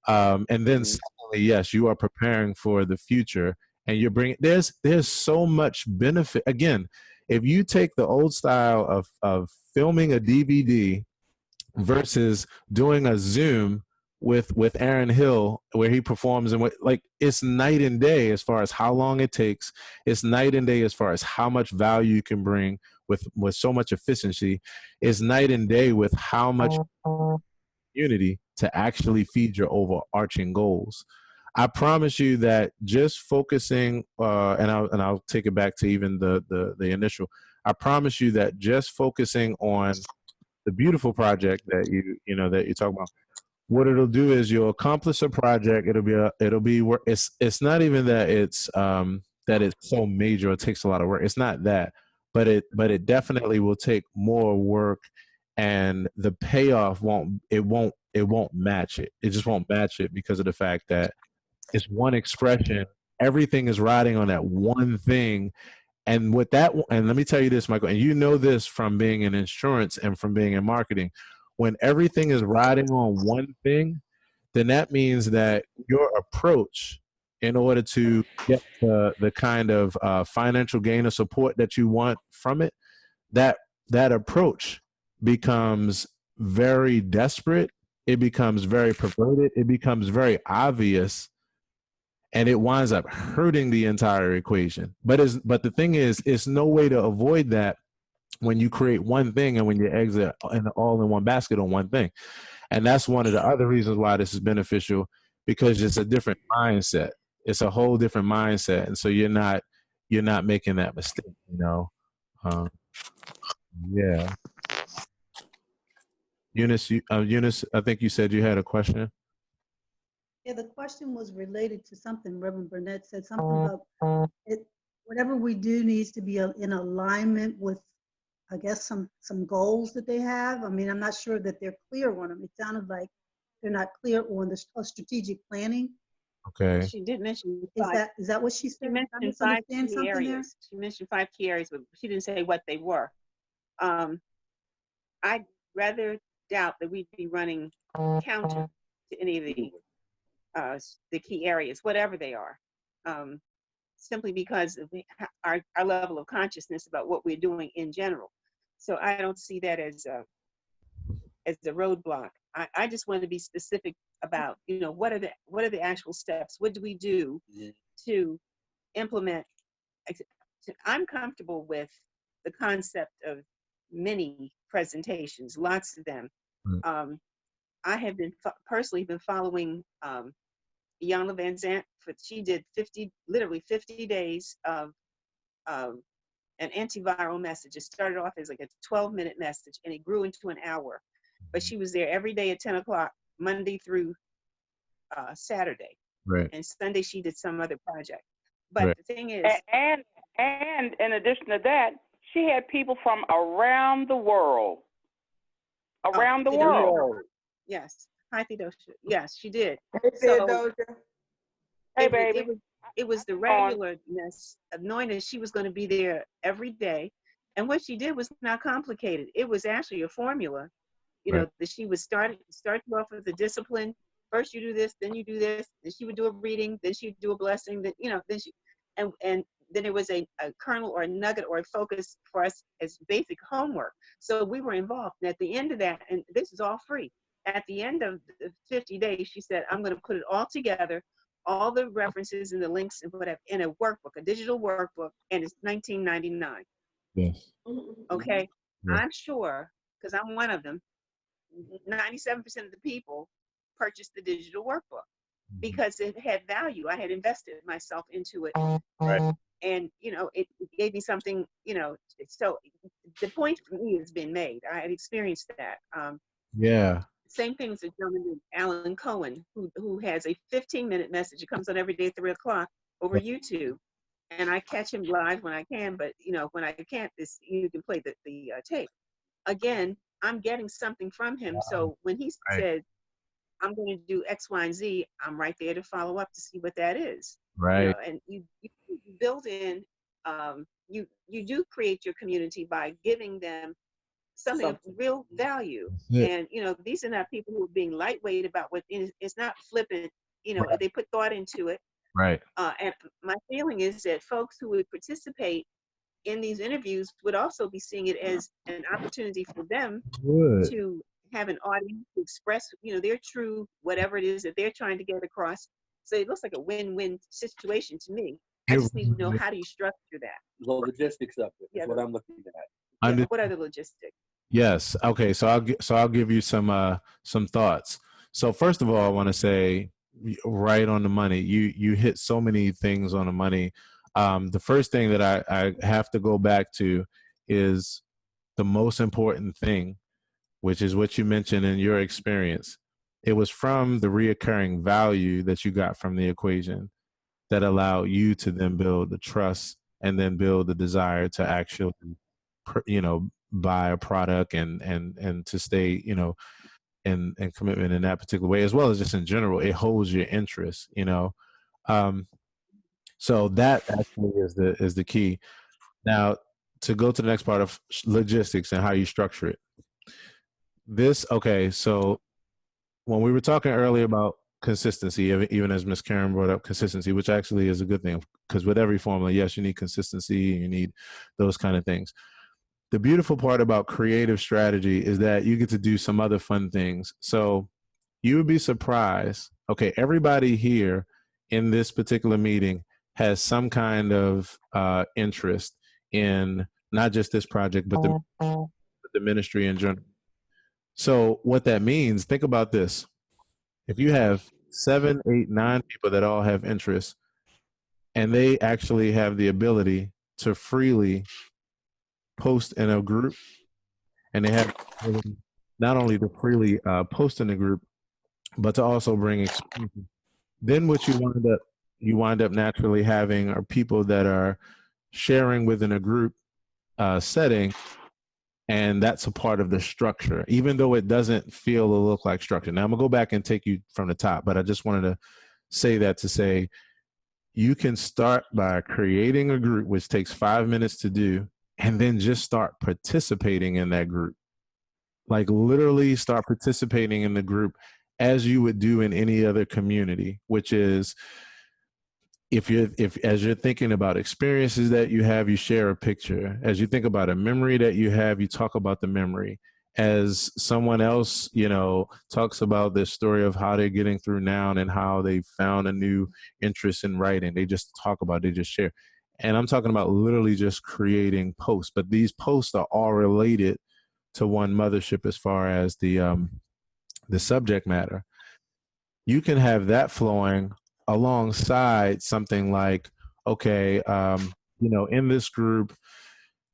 And then secondly, yes, you are preparing for the future, and you're bringing, there's so much benefit. Again, if you take the old style of filming a DVD versus doing a Zoom with Aaron Hill, where he performs, and it's night and day as far as how long it takes. It's night and day as far as how much value you can bring with so much efficiency. It's night and day with how much unity to actually feed your overarching goals. I promise you that just focusing, and I'll take it back to even the initial. I promise you that just focusing on the beautiful project that that you talk about, what it'll do is you'll accomplish a project. It'll be where it's not even that it's so major. It takes a lot of work. It's not that, but it definitely will take more work, and the payoff won't match it. It just won't match it because of the fact that it's one expression. Everything is riding on that one thing. And with that, and let me tell you this, Michael, and you know this from being in insurance and from being in marketing, when everything is riding on one thing, then that means that your approach, in order to get the kind of financial gain or support that you want from it, that approach becomes very desperate. it becomes very perverted. It becomes very obvious, and it winds up hurting the entire equation. But the thing is, it's no way to avoid that when you create one thing and when you exit all in one basket on one thing. And that's one of the other reasons why this is beneficial, because it's a different mindset. It's a whole different mindset, and so you're not making that mistake. Yeah. Eunice, Eunice, I think you said you had a question. Yeah, the question was related to something Reverend Burnett said, something about it. Whatever we do needs to be in alignment with, I guess, some goals that they have. I mean, I'm not sure that they're clear on them. It sounded like they're not clear on the strategic planning. Okay. She did mention is that what she said? She mentioned 5 key areas. She mentioned 5 key areas, but she didn't say what they were. I'd rather doubt that we'd be running counter to any of the key areas, whatever they are, simply because of our level of consciousness about what we're doing in general. So I don't see that as a roadblock. I just want to be specific about, what are the actual steps? What do we do to implement? I'm comfortable with the concept of many presentations, lots of them. I have personally been following Iyanla Vanzant. She did literally 50 days of an antiviral message. It started off as like a 12-minute message, and it grew into an hour. But she was there every day at 10 o'clock, Monday through Saturday. Right. And Sunday she did some other project. But right. The thing is, and in addition to that, she had people from around the world. Around the world. Yes. Hi, Theodosia. Yes, she did. Hey, Theodosia. Hey, baby. It was the regularness of knowing that she was going to be there every day. And what she did was not complicated. It was actually a formula, that she would start you off with the discipline. First you do this, then you do this, then she would do a reading, then she'd do a blessing, then, then she, and then there was a kernel or a nugget or a focus for us as basic homework. So we were involved. And at the end of that, and this is all free, at the end of the 50 days, she said, I'm going to put it all together, all the references and the links and whatever, in a workbook, a digital workbook, and it's $19.99. Yes. Okay. Yes. I'm sure, because I'm one of them, 97% of the people purchased the digital workbook because it had value. I had invested myself into it. Right. And, it gave me something, so the point for me has been made. I had experienced that. Yeah. Same thing as a gentleman, Alan Cohen, who has a 15-minute message. It comes on every day at 3 o'clock over YouTube. And I catch him live when I can, but, when I can't, you can play the tape. Again, I'm getting something from him. So when he said, I'm going to do X, Y, and Z, I'm right there to follow up to see what that is. Right. And you build in, you do create your community by giving them something of real value. And, these are not people who are being lightweight about what it's not flippant, they put thought into it. Right. And my feeling is that folks who would participate in these interviews would also be seeing it as an opportunity for them to have an audience to express, their true, whatever it is that they're trying to get across. So it looks like a win-win situation to me. I just need to know, how do you structure that? The logistics of it is what I'm looking at. What are the logistics? Yes. Okay. So I'll give you some thoughts. So first of all, I want to say, right on the money. You hit so many things on the money. The first thing that I have to go back to is the most important thing, which is what you mentioned in your experience. It was from the reoccurring value that you got from the equation that allowed you to then build the trust and then build the desire to actually, buy a product and to stay, in commitment in that particular way, as well as just in general. It holds your interest, so that actually is the key. Now, to go to the next part of logistics and how you structure it. So when we were talking earlier about consistency, even as Ms. Karen brought up consistency, which actually is a good thing, because with every formula, yes, you need consistency, you need those kind of things. The beautiful part about creative strategy is that you get to do some other fun things. So you would be surprised. Okay, everybody here in this particular meeting has some kind of interest in not just this project, but the ministry in general. So what that means, think about this. If you have 7, 8, 9 people that all have interests, and they actually have the ability to freely post in a group, and they have not only to freely post in a group, but to also bring experiences. Then what you wind up naturally having are people that are sharing within a group setting, and that's a part of the structure, even though it doesn't feel or look like structure. Now I'm gonna go back and take you from the top, but I just wanted to say that to say you can start by creating a group, which takes 5 minutes to do, and then just start participating in that group. Like literally start participating in the group as you would do in any other community, which is if as you're thinking about experiences that you have, you share a picture. As you think about a memory that you have, you talk about the memory. As someone else, talks about the story of how they're getting through now and how they found a new interest in writing, they just talk about, they just share. And I'm talking about literally just creating posts, but these posts are all related to one mothership as far as the subject matter. You can have that flowing alongside something like, okay, in this group,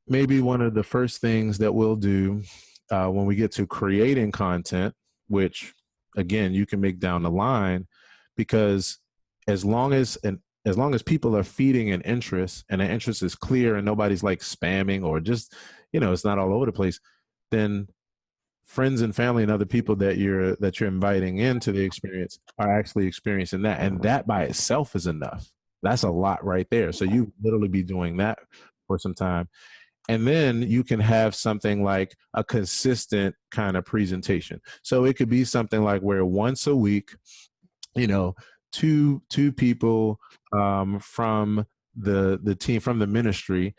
maybe one of the first things that we'll do when we get to creating content, which again you can make down the line, because as long as people are feeding an interest and the interest is clear and nobody's like spamming or just it's not all over the place, then friends and family and other people that you're inviting into the experience are actually experiencing that, and that by itself is enough. That's a lot right there. So you literally be doing that for some time, and then you can have something like a consistent kind of presentation. So it could be something like where once a week, two people from the team, from the ministry,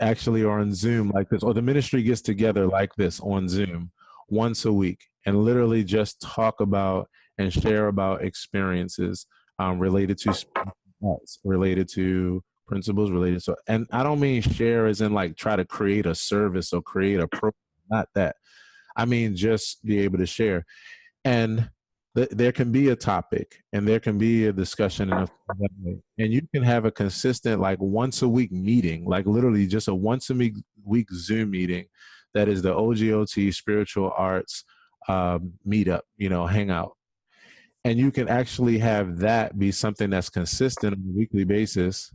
actually are on Zoom like this, or the ministry gets together like this on Zoom once a week and literally just talk about and share about experiences related to arts, related to principles, related to, and I don't mean share as in like try to create a service or create a program, not that. I mean just be able to share. And there can be a topic and there can be a discussion and you can have a consistent like once a week meeting, like literally just a once a week Zoom meeting that is the OGOT spiritual arts meetup, hangout. And you can actually have that be something that's consistent on a weekly basis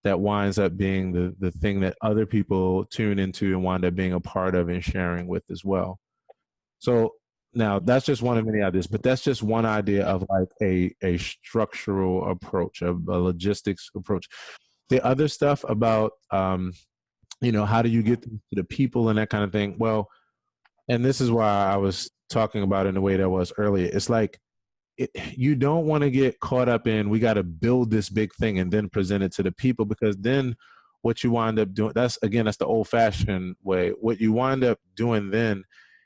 that winds up being the thing that other people tune into and wind up being a part of and sharing with as well. So now that's just one of many ideas, but that's just one idea of like a structural approach, a logistics approach. The other stuff about, how do you get to the people and that kind of thing? Well, and this is why I was talking about it in the way that was earlier. It's like, you don't want to get caught up in, we got to build this big thing and then present it to the people, because then what you wind up doing, that's the old fashioned way. What you wind up doing then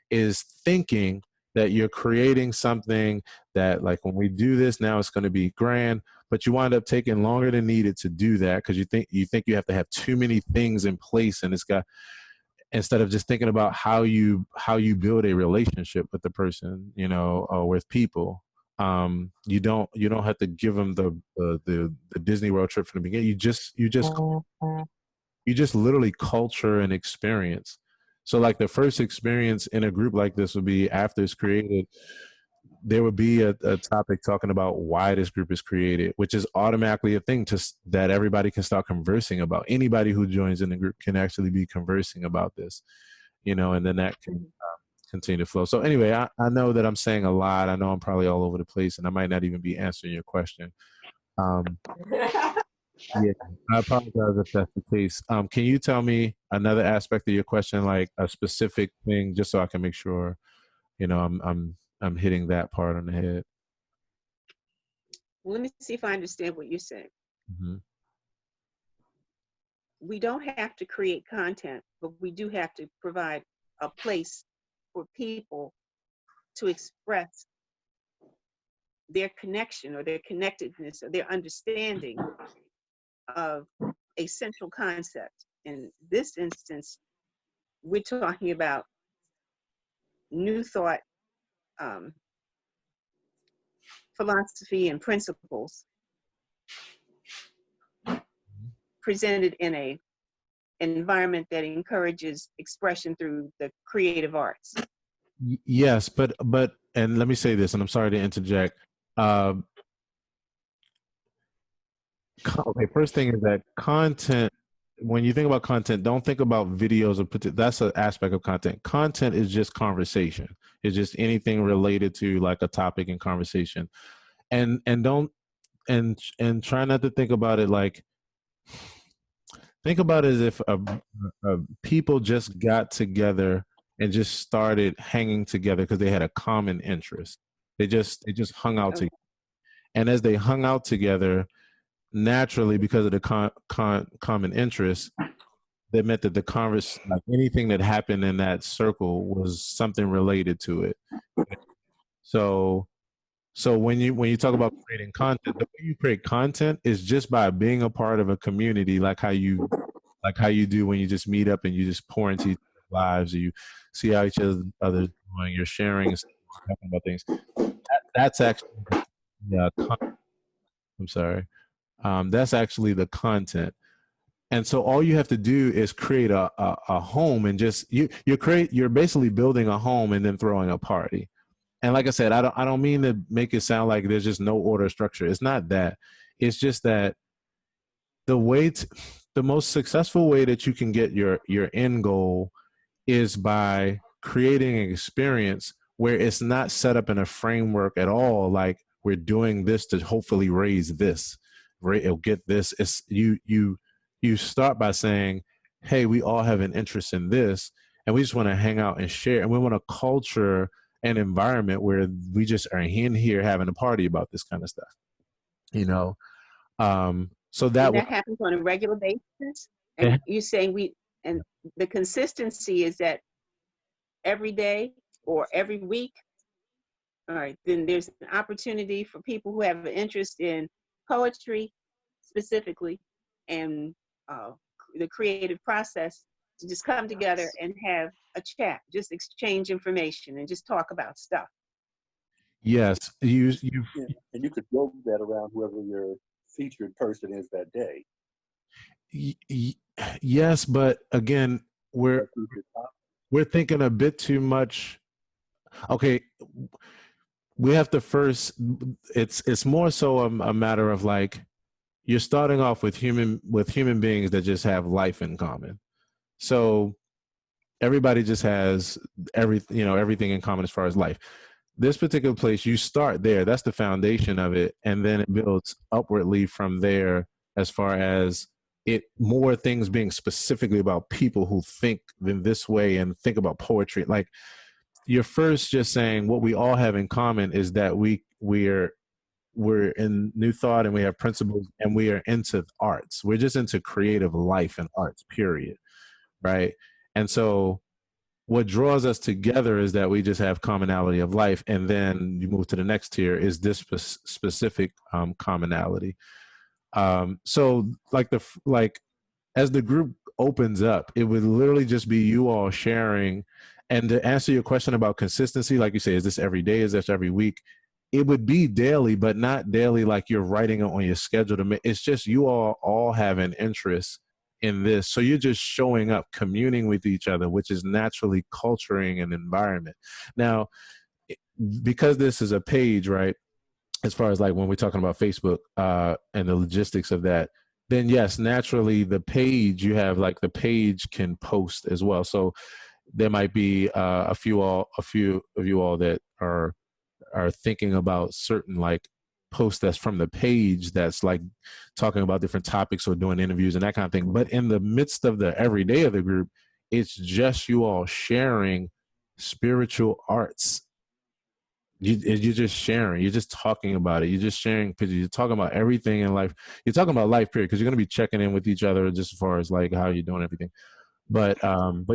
is thinking that you're creating something that like when we do this now it's going to be grand, but you wind up taking longer than needed to do that because you think you have to have too many things in place, and it's got, instead of just thinking about how you build a relationship with the person, or with people. You don't have to give them the Disney World trip from the beginning. You just literally culture and experience. So like the first experience in a group like this would be after it's created, there would be a topic talking about why this group is created, which is automatically a thing that everybody can start conversing about. Anybody who joins in the group can actually be conversing about this, and then that can continue to flow. So anyway, I know that I'm saying a lot. I know I'm probably all over the place and I might not even be answering your question. Yeah, I apologize if that's the case. Can you tell me another aspect of your question, like a specific thing, just so I can make sure, I'm hitting that part on the head? Well, let me see if I understand what you're saying. Mm-hmm. We don't have to create content, but we do have to provide a place for people to express their connection or their connectedness or their understanding of a central concept. In this instance, we're talking about New Thought philosophy and principles presented in an environment that encourages expression through the creative arts. Yes, but and let me say this, and I'm sorry to interject. Okay, first thing is that content. When you think about content, don't think about videos or that's an aspect of content. Content is just conversation. It's just anything related to like a topic in conversation, and don't and try not to think about it like. Think about it as if people just got together and just started hanging together because they had a common interest. They just hung out together, and as they hung out together, naturally because of the common interest, that meant that like anything that happened in that circle was something related to it. So when you talk about creating content, the way you create content is just by being a part of a community, like how you do when you just meet up and you just pour into each other's lives, or you see how each other's doing, you're sharing and talking about things. That's actually I'm sorry. That's actually the content. And so all you have to do is create a home, and just you're basically building a home and then throwing a party. And like I said, I don't mean to make it sound like there's just no order structure. It's not that. It's just that the most successful way that you can get your end goal is by creating an experience where it's not set up in a framework at all. Like we're doing this to hopefully raise this, right? It'll get this. It's you start by saying, hey, we all have an interest in this, and we just want to hang out and share, and we want to culture an environment where we just are in here having a party about this kind of stuff, you know. So that happens on a regular basis. And you're saying and the consistency is that every day or every week. All right, then there's an opportunity for people who have an interest in poetry specifically and the creative process to just come together and have a chat, just exchange information and just talk about stuff. Yes, and you could build that around whoever your featured person is that day. Yes, but again, we're thinking a bit too much. Okay, we have to first. It's more so a matter of like you're starting off with human beings that just have life in common. So everybody just has everything in common as far as life. This particular place, you start there. That's the foundation of it, and then it builds upwardly from there as far as more things being specifically about people who think in this way and think about poetry. Like you're first just saying what we all have in common is that we're in New Thought and we have principles and we are into arts. We're just into creative life and arts, period. Right. And so what draws us together is that we just have commonality of life. And then you move to the next tier is this specific commonality. So like as the group opens up, it would literally just be you all sharing. And to answer your question about consistency, like you say, is this every day? Is this every week? It would be daily, but not daily like you're writing it on your schedule to make. It's just you all have an interest in this. So you're just showing up, communing with each other, which is naturally culturing an environment. Now, because this is a page, right? As far as like when we're talking about Facebook and the logistics of that, then yes, naturally the page the page can post as well. So there might be a few of you all that are thinking about certain like posts that's from the page that's like talking about different topics or doing interviews and that kind of thing. But in the midst of the everyday of the group, it's just you all sharing spiritual arts. You're just sharing. You're just talking about it. You're just sharing because you're talking about everything in life. You're talking about life, period, because you're going to be checking in with each other just as far as like how you're doing everything. But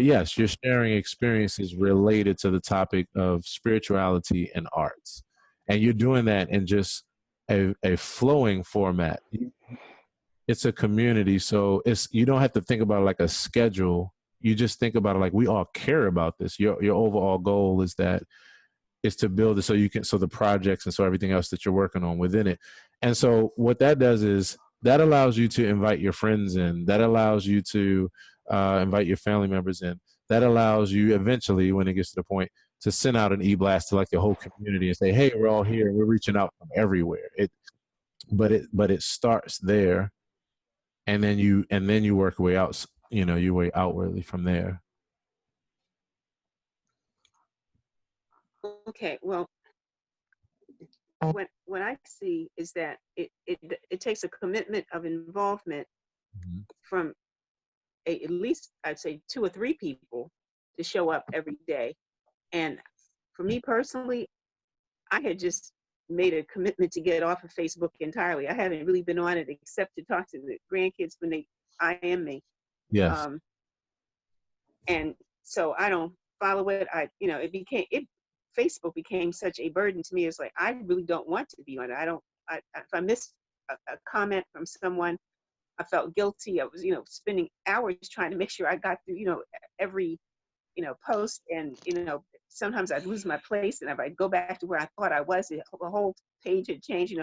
yes, you're sharing experiences related to the topic of spirituality and arts, and you're doing that in just a flowing format. It's a community, so you don't have to think about it like a schedule. You just think about it like we all care about this. Your overall goal is to build it so the projects and so everything else that you're working on within it. And so what that does is that allows you to invite your friends in. That allows you to invite your family members in. That allows you eventually, when it gets to the point, to send out an e-blast to like the whole community and say, "Hey, we're all here. We're reaching out from everywhere." But it starts there, and then you work your way out. Your way outwardly from there. Okay, well, what I see is that it takes a commitment of involvement from at least I'd say 2 or 3 people to show up every day. And for me personally, I had just made a commitment to get off of Facebook entirely. I haven't really been on it except to talk to the grandkids when they IM me. Yes. And so I don't follow it. Facebook became such a burden to me. It's like, I really don't want to be on it. If I missed a comment from someone, I felt guilty. I was, spending hours trying to make sure I got through, every, post. And, sometimes I'd lose my place. And if I'd go back to where I thought I was, the whole page had changed,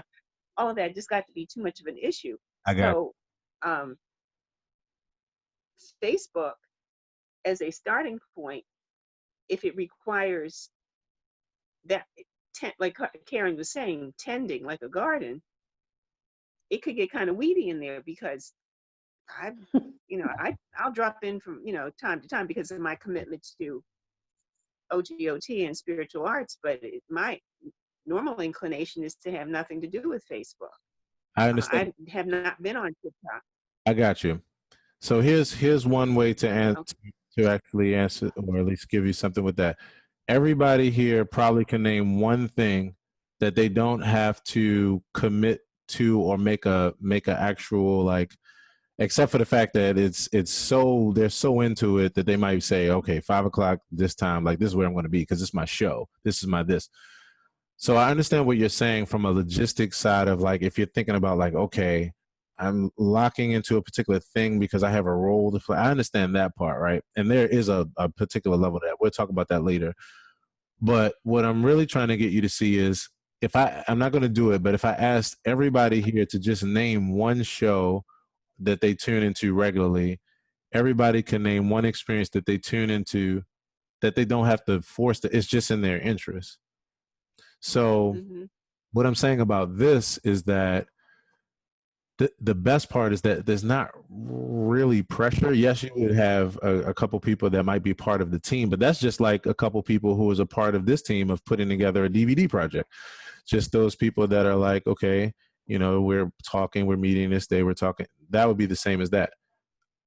all of that just got to be too much of an issue. Facebook, as a starting point, if it requires that, like Karen was saying, tending like a garden, it could get kind of weedy in there because I'll drop in from, time to time because of my commitment to OGOT and spiritual arts, but my normal inclination is to have nothing to do with Facebook. I understand. I have not been on TikTok. I got you. So here's one way to actually answer, or at least give you something with that. Everybody here probably can name one thing that they don't have to commit to or make a actual, like, except for the fact that they're so into it that they might say, okay, 5:00 this time, like, this is where I'm going to be because it's my show. This is my this. So I understand what you're saying from a logistics side of, like, if you're thinking about, like, okay, I'm locking into a particular thing because I have a role to play. I understand that part, right? And there is a particular level that we'll talk about that later. But what I'm really trying to get you to see is, I'm not going to do it, but if I asked everybody here to just name one show that they tune into regularly, everybody can name one experience that they tune into that they don't have to force it's just in their interest. So what I'm saying about this is that the best part is that there's not really pressure. Yes, you would have a couple people that might be part of the team, but that's just like a couple people who is a part of this team of putting together a DVD project. Just those people that are like, okay, we're talking, we're meeting this day, we're talking. That would be the same as that.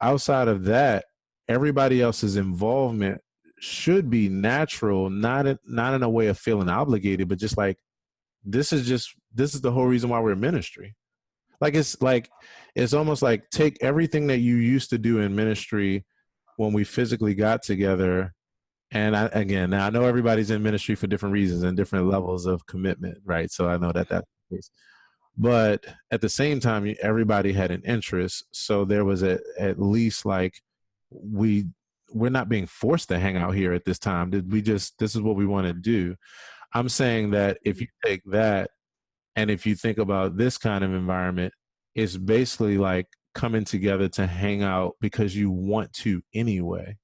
Outside of that, everybody else's involvement should be natural, not in a way of feeling obligated, but just like, this is the whole reason why we're in ministry. It's almost like, take everything that you used to do in ministry when we physically got together. And I know everybody's in ministry for different reasons and different levels of commitment, right? So I know that's the case. But at the same time, everybody had an interest. So there was at least, like, we're not being forced to hang out here at this time. This is what we want to do. I'm saying that if you take that, and if you think about this kind of environment, it's basically like coming together to hang out because you want to anyway,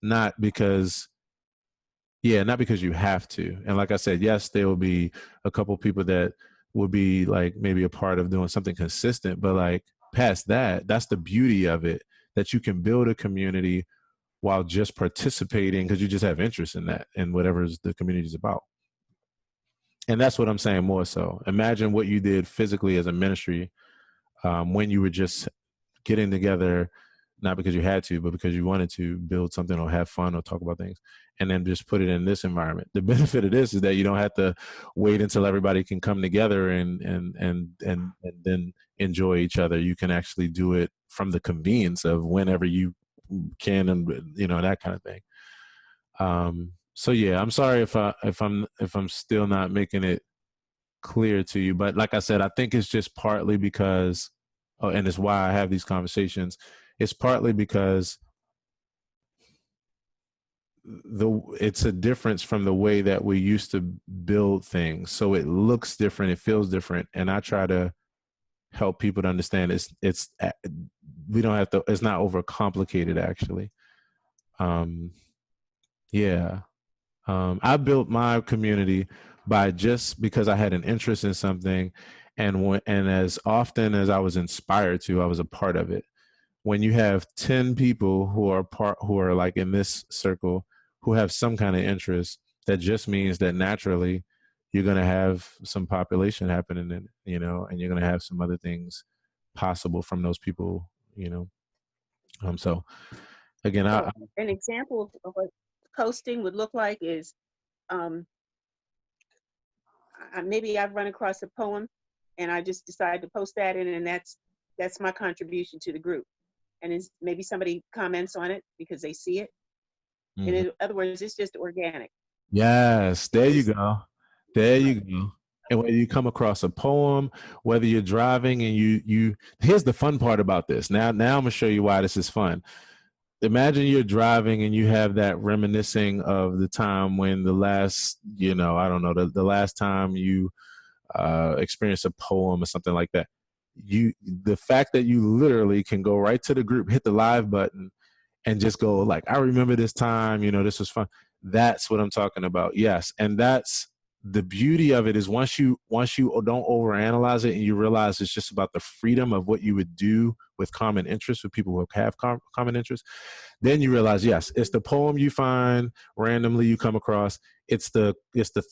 not because you have to. And like I said, yes, there will be a couple people that will be like maybe a part of doing something consistent, but like past that, that's the beauty of it, that you can build a community while just participating because you just have interest in that and whatever the community is about. And that's what I'm saying more so. Imagine what you did physically as a ministry when you were just getting together, not because you had to, but because you wanted to build something or have fun or talk about things, and then just put it in this environment. The benefit of this is that you don't have to wait until everybody can come together and then enjoy each other. You can actually do it from the convenience of whenever you can, and that kind of thing. So yeah, I'm sorry if I'm still not making it clear to you, but like I said, I think it's just partly because, and it's why I have these conversations. It's partly because it's a difference from the way that we used to build things. So it looks different, it feels different, and I try to help people to understand we don't have to. It's not overcomplicated, actually. Yeah. I built my community by just because I had an interest in something, and as often as I was inspired to, I was a part of it. When you have 10 people who are like in this circle who have some kind of interest, that just means that naturally you're going to have some population happening, and and you're going to have some other things possible from those people. So again, So an example of what posting would look like is, maybe I've run across a poem and I just decided to post that in, and that's my contribution to the group. And maybe somebody comments on it because they see it. mm-hmm. In other words, it's just organic. Yes, there you go. There you go. And whether you come across a poem, whether you're driving and here's the fun part about this. Now I'm gonna show you why this is fun. Imagine you're driving and you have that reminiscing of the time when the last, I don't know, the last time you experienced a poem or something like that. The fact that you literally can go right to the group, hit the live button, and just go like, I remember this time, this was fun. That's what I'm talking about. Yes. And that's the beauty of it, is once you don't overanalyze it and you realize it's just about the freedom of what you would do with common interests, with people who have common interests, then you realize, yes, it's the poem you find randomly, you come across, it's the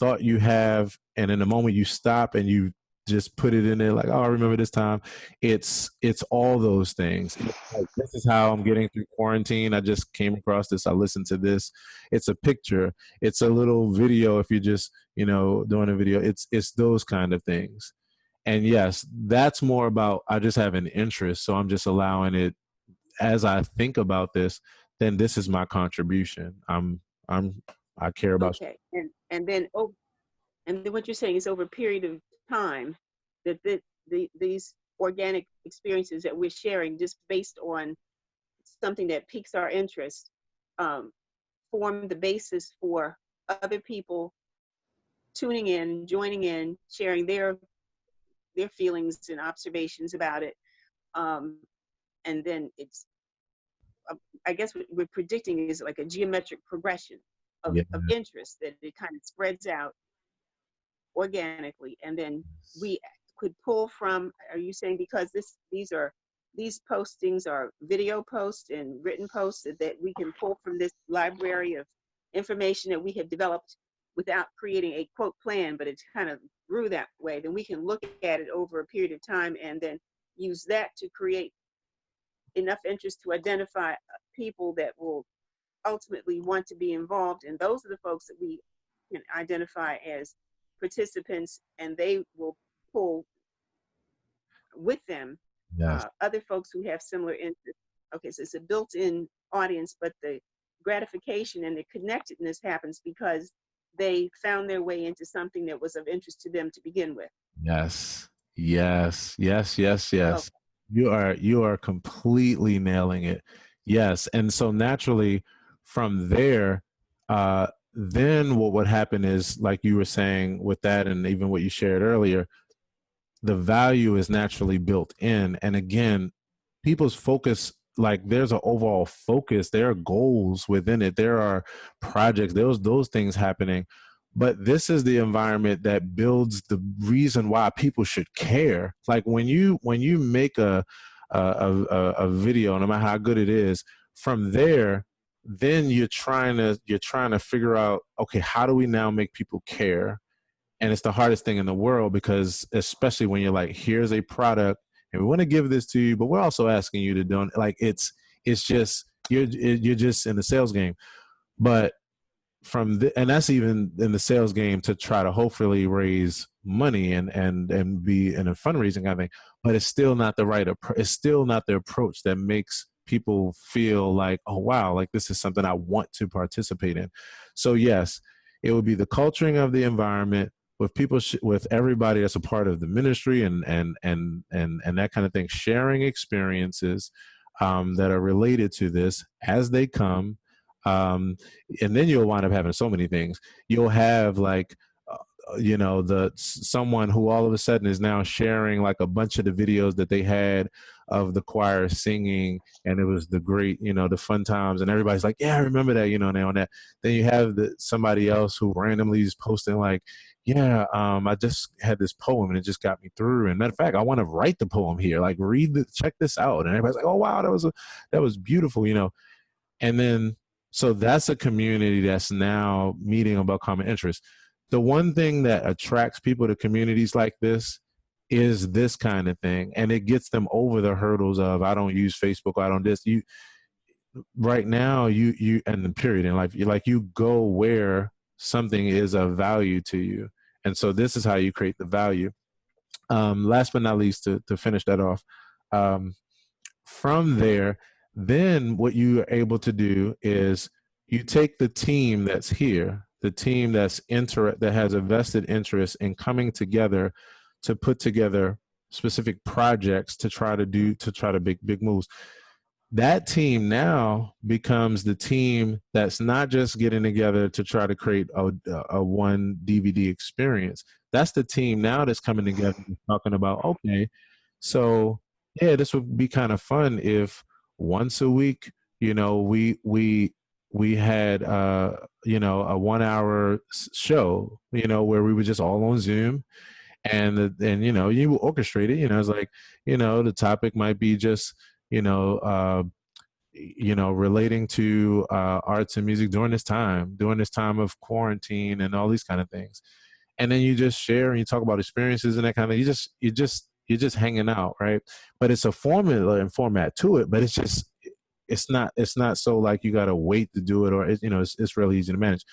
thought you have, and in the moment you stop and you just put it in there like, oh, I remember this time. It's all those things. Like, this is how I'm getting through quarantine. I just came across this. I listened to this. It's a picture. It's a little video. If you're just, doing a video, it's those kind of things. And yes, that's more about, I just have an interest. So I'm just allowing it, as I think about this, then this is my contribution. I care about. Okay. And then what you're saying is over a period of time that these organic experiences that we're sharing, just based on something that piques our interest, form the basis for other people tuning in, joining in, sharing their feelings and observations about it. And then it's, I guess what we're predicting is like a geometric progression of interest, that it kind of spreads out organically. And then we could pull from, are you saying because these postings are video posts and written posts, that we can pull from this library of information that we have developed without creating a quote plan, but it's kind of grew that way, then we can look at it over a period of time and then use that to create enough interest to identify people that will ultimately want to be involved. And those are the folks that we can identify as participants, and they will pull with them other folks who have similar interests. Okay, so it's a built-in audience, but the gratification and the connectedness happens because they found their way into something that was of interest to them to begin with. Yes. Okay. You are completely nailing it. Yes. And so naturally from there, then what would happen is, like you were saying with that, and even what you shared earlier, the value is naturally built in. And again, people's focus, like there's an overall focus, there are goals within it, there are projects, those things happening. But this is the environment that builds the reason why people should care. Like when you make a video, no matter how good it is, from there, then you're trying to figure out, okay, how do we now make people care? And it's the hardest thing in the world, because especially when you're like, here's a product and we want to give this to you, but we're also asking you to donate. Like it's just, you're just in the sales game. But and that's even in the sales game to try to hopefully raise money and be in a fundraising kind of thing. But it's still not the right approach. It's still not the approach that makes people feel like, oh wow, like this is something I want to participate in. So yes, it would be the culturing of the environment with people, with everybody that's a part of the ministry, and that kind of thing, sharing experiences that are related to this as they come. And then you'll wind up having so many things. You'll have like, someone who all of a sudden is now sharing like a bunch of the videos that they had of the choir singing, and it was the great, the fun times, and everybody's like, yeah, I remember that, now and that. Then you have somebody else who randomly is posting like, yeah, I just had this poem and it just got me through. And matter of fact, I want to write the poem here. Like, check this out. And everybody's like, oh wow, that was beautiful, And then, so that's a community that's now meeting about common interests. The one thing that attracts people to communities like this is this kind of thing, and it gets them over the hurdles of, I don't use Facebook, I don't this. You right now, you and the period in life, you go where something is of value to you, and so this is how you create the value. Last but not least, to finish that off, from there, then what you are able to do is you take the team that's here, the team that has a vested interest in coming together to put together specific projects to try to make big moves. That team now becomes the team that's not just getting together to try to create a one DVD experience. That's the team now that's coming together and talking about, okay, so yeah, this would be kind of fun if once a week, we had a 1 hour show, where we were just all on Zoom, and you orchestrate it. It's like, the topic might be just relating to arts and music during this time of quarantine and all these kind of things. And then you just share and you talk about experiences and that kind of, you're just hanging out, right? But it's a formula and format to it, but it's not so like you got to wait to do it, or it's really easy to manage.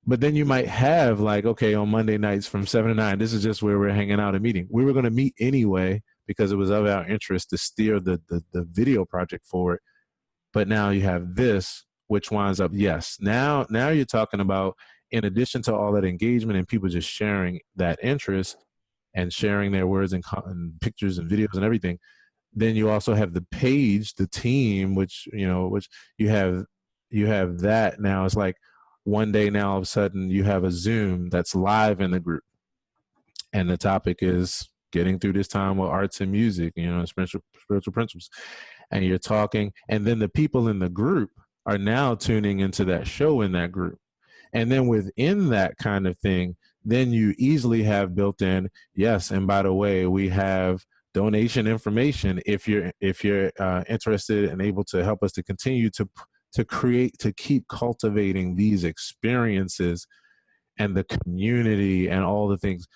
But then you might have like, okay, on Monday nights from 7 to 9, this is just where we're hanging out and meeting. We were going to meet anyway because it was of our interest to steer the video project forward. But now you have this, which winds up, yes, now you're talking about, in addition to all that engagement and people just sharing that interest and sharing their words and pictures and videos and everything, then you also have the page, the team, which you have that now. It's like one day now all of a sudden you have a Zoom that's live in the group, and the topic is getting through this time with arts and music, spiritual principles. And you're talking, and then the people in the group are now tuning into that show in that group. And then within that kind of thing, then you easily have built in, yes, and by the way, we have donation information if you're interested and able to help us to continue to keep cultivating these experiences and the community and all the things.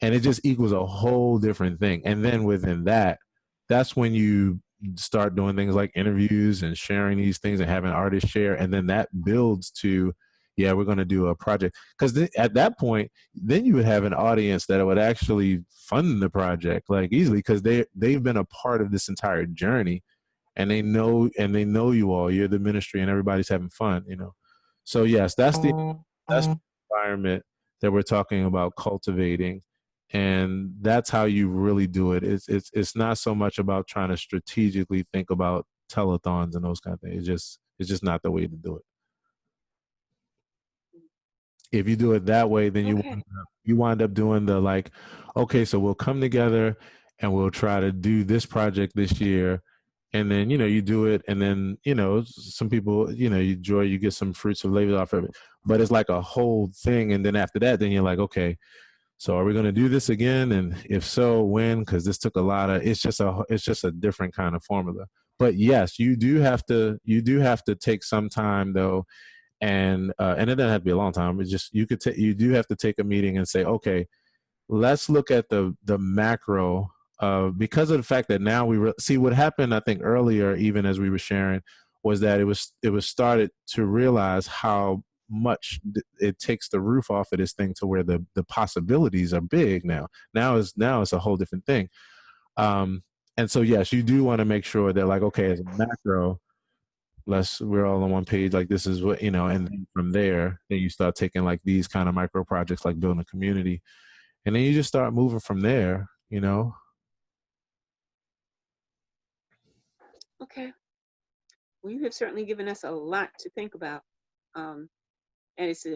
And it just equals a whole different thing. And then within that, that's when you start doing things like interviews and sharing these things and having artists share. And then that builds to, yeah, we're going to do a project. Because at that point, then you would have an audience that would actually fund the project like easily, because they've been a part of this entire journey, and they know you all. You're the ministry, and everybody's having fun. So yes, that's the environment that we're talking about cultivating. And that's how you really do it. It's not so much about trying to strategically think about telethons and those kind of things. It's just not the way to do it. If you do it that way, then you wind up doing the like, okay, so we'll come together and we'll try to do this project this year. And then, you do it, and then, some people, you get some fruits of labor off of it. But it's like a whole thing. And then after that, then you're like, okay, so are we going to do this again? And if so, when? Because this took a lot of, it's just a different kind of formula. But yes, you do have to take some time though. And it doesn't have to be a long time. It's just, you do have to take a meeting and say, okay, let's look at the macro because of the fact that now see what happened, I think earlier, even as we were sharing, was that it was started to realize how much it takes the roof off of this thing to where the possibilities are big now. Now it's a whole different thing. And so, yes, you do want to make sure that, like, okay, as a macro, we're all on one page, like this is what, and then from there, then you start taking like these kind of micro projects, like building a community. And then you just start moving from there, Okay. Well, you have certainly given us a lot to think about. And it's,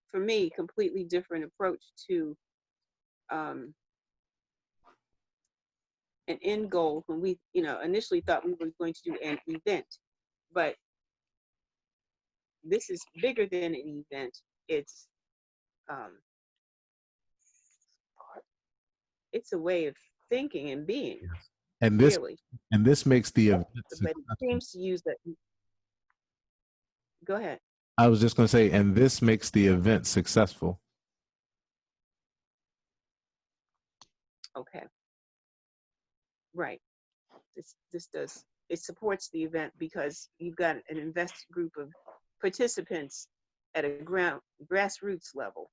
for me, completely different approach to an end goal when we, initially thought we were going to do an event. But this is bigger than an event. It's a way of thinking and being. And this makes the event but it seems to use that. Go ahead. I was just going to say, and this makes the event successful. Okay. Right. This does, it supports the event because you've got an invested group of participants at a grassroots level.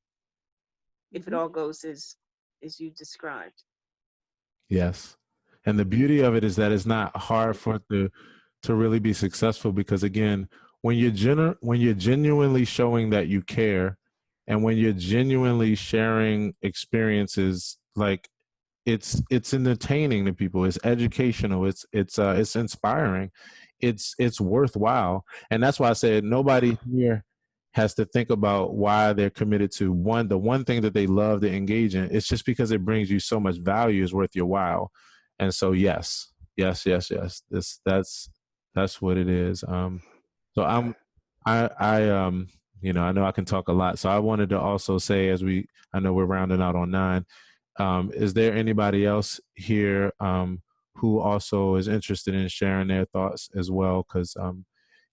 If it all goes as you described. Yes. And the beauty of it is that it's not hard for it to really be successful, because again, when you're genuinely showing that you care, and when you're genuinely sharing experiences, like it's entertaining to people, it's educational, it's inspiring, it's worthwhile. And that's why I said nobody here has to think about why they're committed to the one thing that they love to engage in. It's just because it brings you so much value is worth your while. And so yes. That's what it is. So I know I can talk a lot. So I wanted to also say, I know we're rounding out on 9. Is there anybody else here who also is interested in sharing their thoughts as well? Because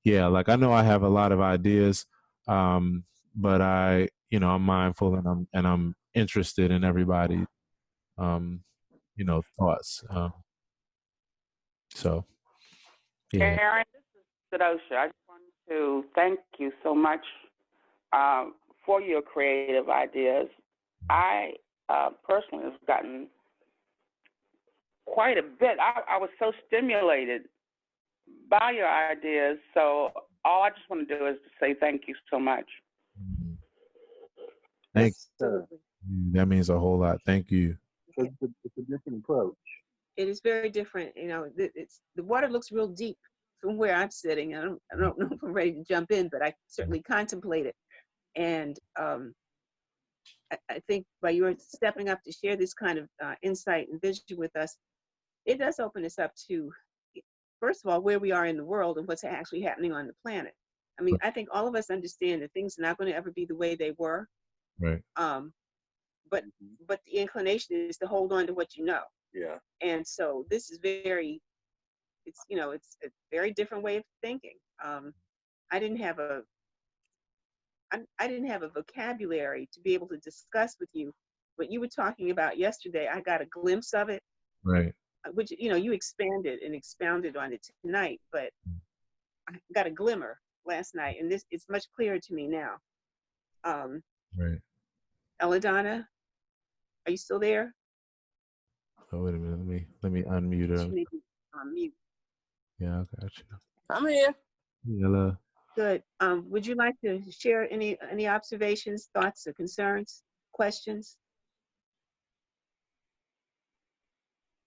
like I know I have a lot of ideas, but I'm mindful and I'm interested in everybody's thoughts. So yeah. Aaron, this is Sadosha. I just want to thank you so much for your creative ideas. I personally have gotten quite a bit. I was so stimulated by your ideas. So all I just want to do is to say thank you so much. Thank you. That means a whole lot. Thank you. It's a different approach. It is very different. The water looks real deep from where I'm sitting. I don't know if I'm ready to jump in, but I certainly contemplate it. And I think by your stepping up to share this kind of insight and vision with us, it does open us up to, first of all, where we are in the world and what's actually happening on the planet. I mean, I think all of us understand that things are not going to ever be the way they were. Right. But the inclination is to hold on to what you know. Yeah. And so this is it's a very different way of thinking. I didn't have a vocabulary to be able to discuss with you what you were talking about yesterday. I got a glimpse of it. Right. Which, you expanded and expounded on it tonight, but I got a glimmer last night, and it's much clearer to me now. Right. Eladonna, are you still there? Oh, wait a minute. Let me unmute her. She may be on mute. Yeah, I got you. I'm here. Hello. Good. Would you like to share any observations, thoughts, or concerns, questions?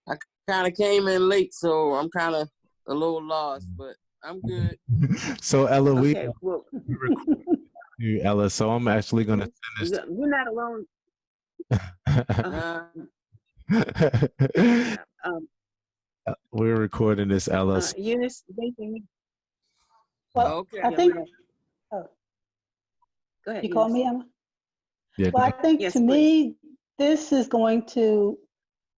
I kind of came in late, so I'm kind of a little lost, but I'm good. So Ella, okay, well, we recorded you, Ella. So I'm actually going to send this. You're not alone. We're recording this, Ella. Eunice, well, okay. I think. Go ahead. You call me Emma? Yeah. Well, I think yes, to me, this is going to,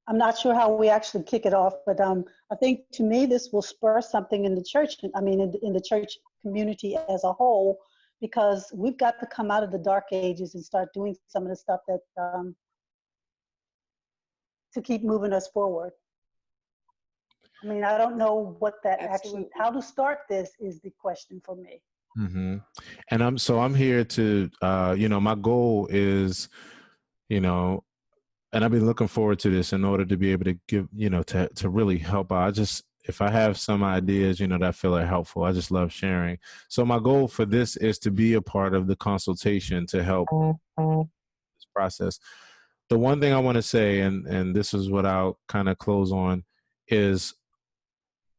I'm not sure how we actually kick it off, but I think to me, this will spur something in the church, in the church community as a whole, because we've got to come out of the dark ages and start doing some of the stuff that, to keep moving us forward. I mean, I don't know what that actually, how to start this is the question for me. Mm-hmm. And I'm here to, my goal is, and I've been looking forward to this in order to be able to give, to really help out. If I have some ideas, that I feel are helpful, I just love sharing. So my goal for this is to be a part of the consultation to help this process. The one thing I want to say, and this is what I'll kind of close on, is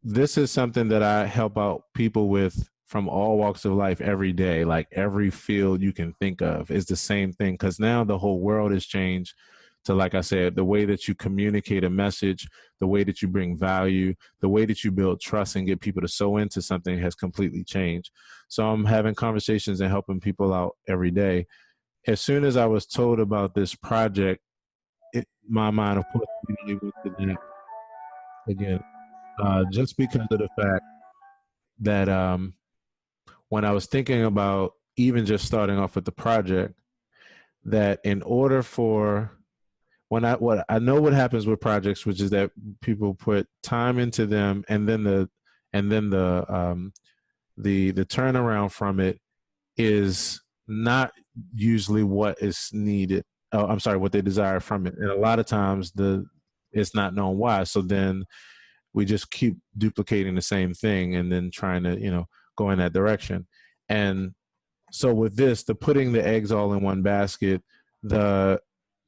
this is something that I help out people with from all walks of life every day. Like every field you can think of is the same thing, because now the whole world has changed to, like I said, the way that you communicate a message, the way that you bring value, the way that you build trust and get people to sew into something has completely changed. So I'm having conversations and helping people out every day. As soon as I was told about this project, my mind, of course, immediately went to that again, just because of the fact that when I was thinking about even just starting off with the project, that in order for what I know what happens with projects, which is that people put time into them, and then the turnaround from it is not usually what is needed. Oh, I'm sorry, what they desire from it, and a lot of times it's not known why. So then we just keep duplicating the same thing and then trying to go in that direction. And so with this, the putting the eggs all in one basket,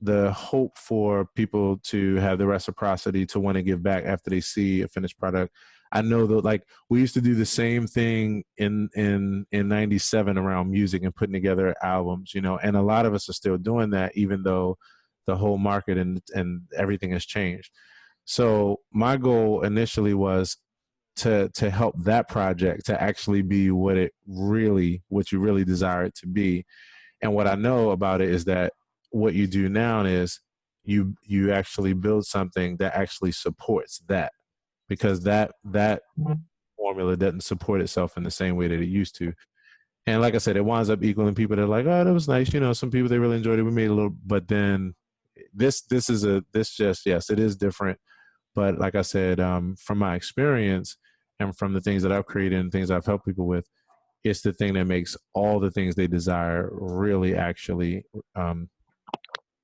the hope for people to have the reciprocity to want to give back after they see a finished product. I know that, like, we used to do the same thing in 97 around music and putting together albums, and a lot of us are still doing that, even though the whole market and everything has changed. So my goal initially was to help that project to actually be what you really desire it to be. And what I know about it is that what you do now is you actually build something that actually supports that, because that formula doesn't support itself in the same way that it used to. And like I said, it winds up equaling people that are like, oh, that was nice. Some people, they really enjoyed it. We made a little, but then yes, it is different. But like I said, from my experience and from the things that I've created and things I've helped people with, it's the thing that makes all the things they desire really actually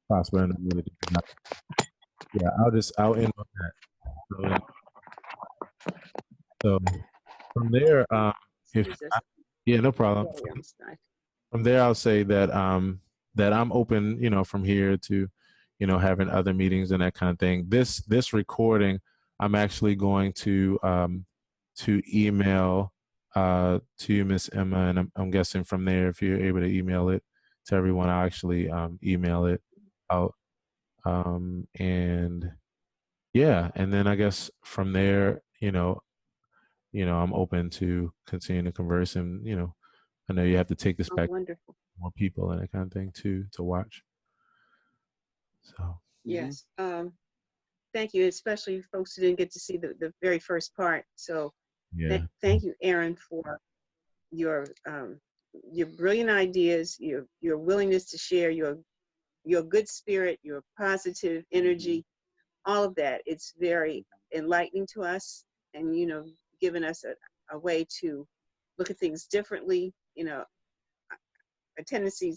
prosper and really desire. Yeah, I'll end on that. So from there, if Excuse us. yeah, no problem. Sorry, I'm sorry. From there, I'll say that that I'm open, from here to, having other meetings and that kind of thing. This recording, I'm actually going to email to you, Miss Emma, and I'm guessing from there, if you're able to email it to everyone, I'll actually email it out. And yeah, and then I guess from there, I'm open to continuing to converse, and I know you have to take this Oh, back wonderful. to more people and that kind of thing too, to watch. So Yes. Thank you, especially folks who didn't get to see the very first part. So yeah, thank you, Aaron, for your brilliant ideas, your willingness to share, your good spirit, your positive energy, all of that. It's very enlightening to us, and giving us a way to look at things differently. A tendency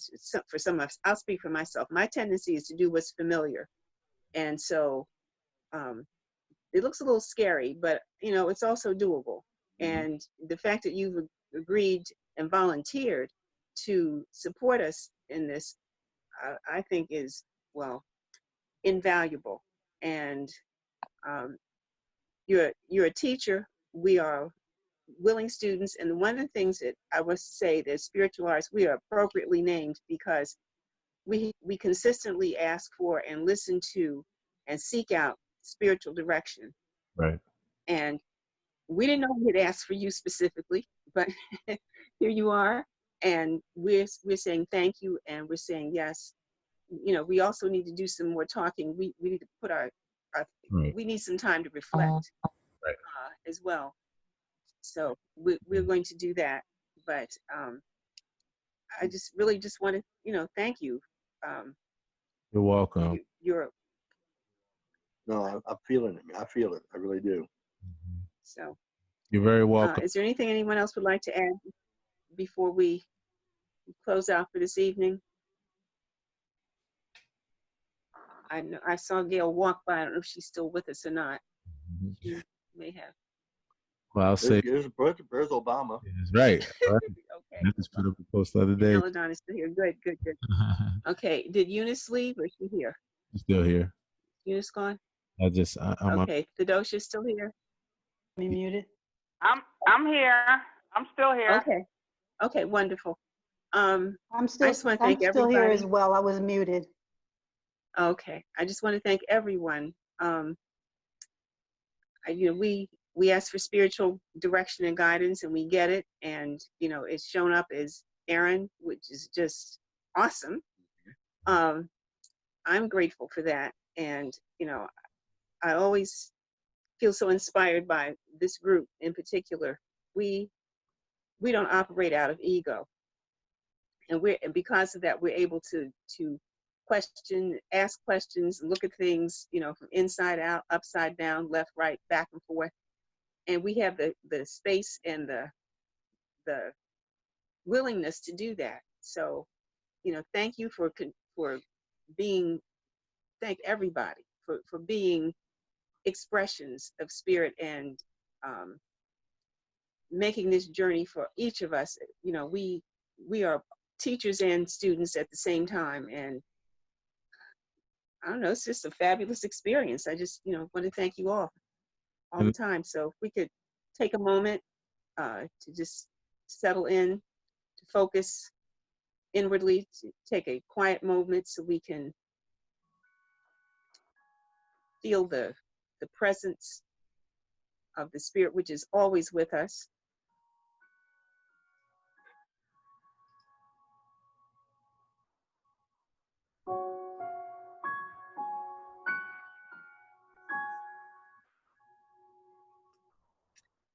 for some of us, I'll speak for myself. My tendency is to do what's familiar, and so it looks a little scary, but it's also doable. And the fact that you've agreed and volunteered to support us in this, I think is, well, invaluable. And you're a teacher. We are willing students. And one of the things that I must say that spiritual arts, we are appropriately named because we consistently ask for and listen to and seek out spiritual direction. right. And we didn't know we'd ask for you specifically, but here you are. And we're saying thank you, and we're saying yes. We also need to do some more talking. We need to put our we need some time to reflect as well. So we're going to do that. But I just really just want to, thank you. You're welcome. You're No, I'm feeling it. I feel it. I really do. so. You're very welcome. Is there anything anyone else would like to add before we close out for this evening? I know I saw Gail walk by. I don't know if she's still with us or not. She may have. Well, I'll say There's Obama. it's right. Right. Okay. I just put up a post the other And day. Eladon is still here. Good, good, good. Okay. Did Eunice leave or is she here? She's still here. Eunice gone? I'm okay. Kadosha's still here? Me muted. I'm here. I'm still here. Okay. Okay, wonderful. I just want to I'm thank still here everybody. as well. I was muted. Okay. I just want to thank everyone. We ask for spiritual direction and guidance, and we get it. And it's shown up as Aaron, which is just awesome. I'm grateful for that, and I always feel so inspired by this group in particular. We don't operate out of ego, and because of that, we're able to ask questions, look at things, from inside out, upside down, left, right, back and forth. And we have the space and the willingness to do that. So, thank you for being, thank everybody for being expressions of spirit and making this journey for each of us. We are teachers and students at the same time, and I don't know, it's just a fabulous experience. I just want to thank you all the time. So if we could take a moment to just settle in, to focus inwardly, to take a quiet moment so we can feel the presence of the spirit, which is always with us.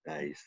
Nice.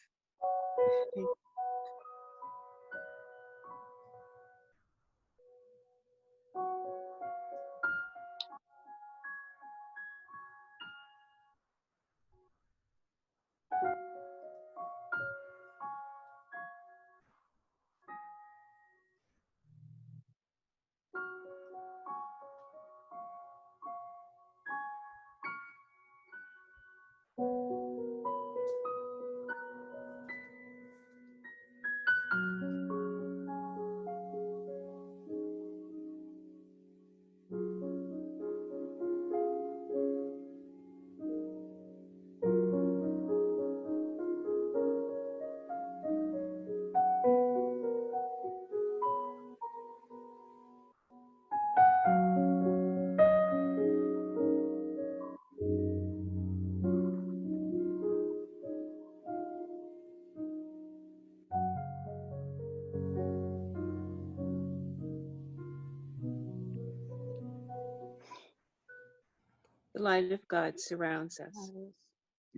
The light of God surrounds us.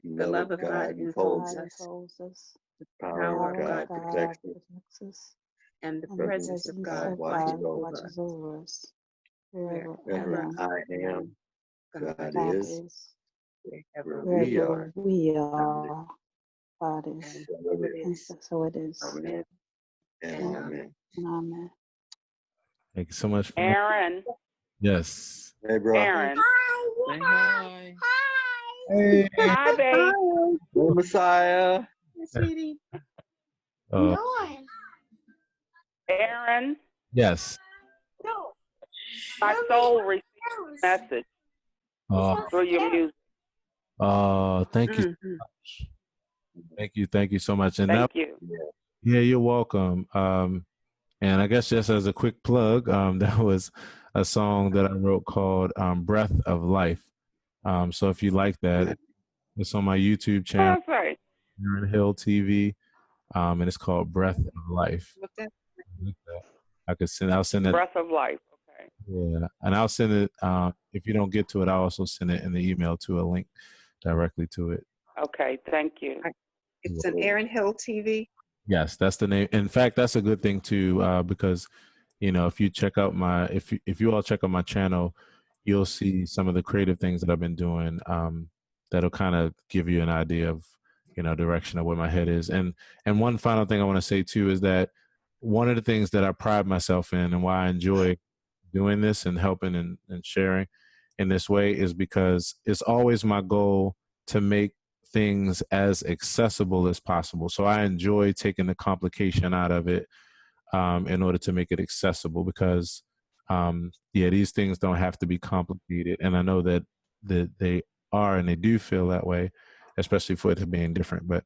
The love of God enfolds us. The power of God protects us. And the presence of God watches over us. Wherever I am, God is. Wherever we are, God is. So it is. Amen. And amen. Amen. Thank you so much. Aaron. Yes. Hey, bro. Aaron. Say hi. Hey. Hi, babe. Hey, Messiah. Hey, sweetie. Aaron. Yes. My soul received a message through your music. Thank you so much. Thank you so much. And Thank you. Yeah, you're welcome. And I guess just as a quick plug, that was a song that I wrote called Breath of Life. So if you like that, it's on my YouTube channel, That's right. Aaron Hill TV, and it's called Breath of Life. I'll send it. Breath of Life. Okay. Yeah, and I'll send it. If you don't get to it, I'll also send it in the email to a link directly to it. Okay, thank you. It's an Aaron Hill TV. Yes, that's the name. In fact, that's a good thing too, because if you check out if you all check out my channel, you'll see some of the creative things that I've been doing. That'll kind of give you an idea of direction of where my head is. And one final thing I want to say too is that one of the things that I pride myself in and why I enjoy doing this and helping and sharing in this way is because it's always my goal to make things as accessible as possible. So I enjoy taking the complication out of it in order to make it accessible, because these things don't have to be complicated. And I know that they are, and they do feel that way, especially for it being different. But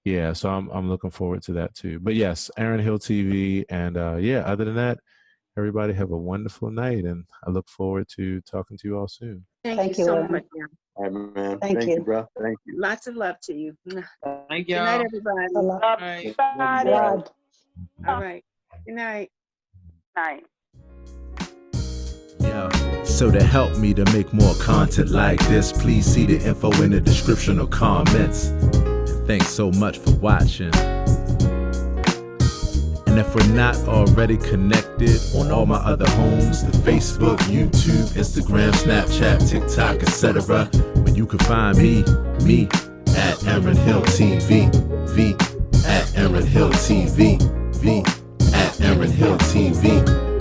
yeah, so I'm looking forward to that too. But yes, Aaron Hill TV. And other than that, everybody have a wonderful night, and I look forward to talking to you all soon. Thank you so much, Aaron. All right, man. Thank you. bro. Thank you. Lots of love to you. Thank Good night, y'all. everybody. Love. Right. Love. All right. Good night. Night. Yeah. So to help me to make more content like this, please see the info in the description or comments. Thanks so much for watching. And if we're not already connected on all my other homes, the Facebook, YouTube, Instagram, Snapchat, TikTok, etc., but you can find me at Aaron Hill TV, V at Aaron Hill TV, V at Aaron Hill TV.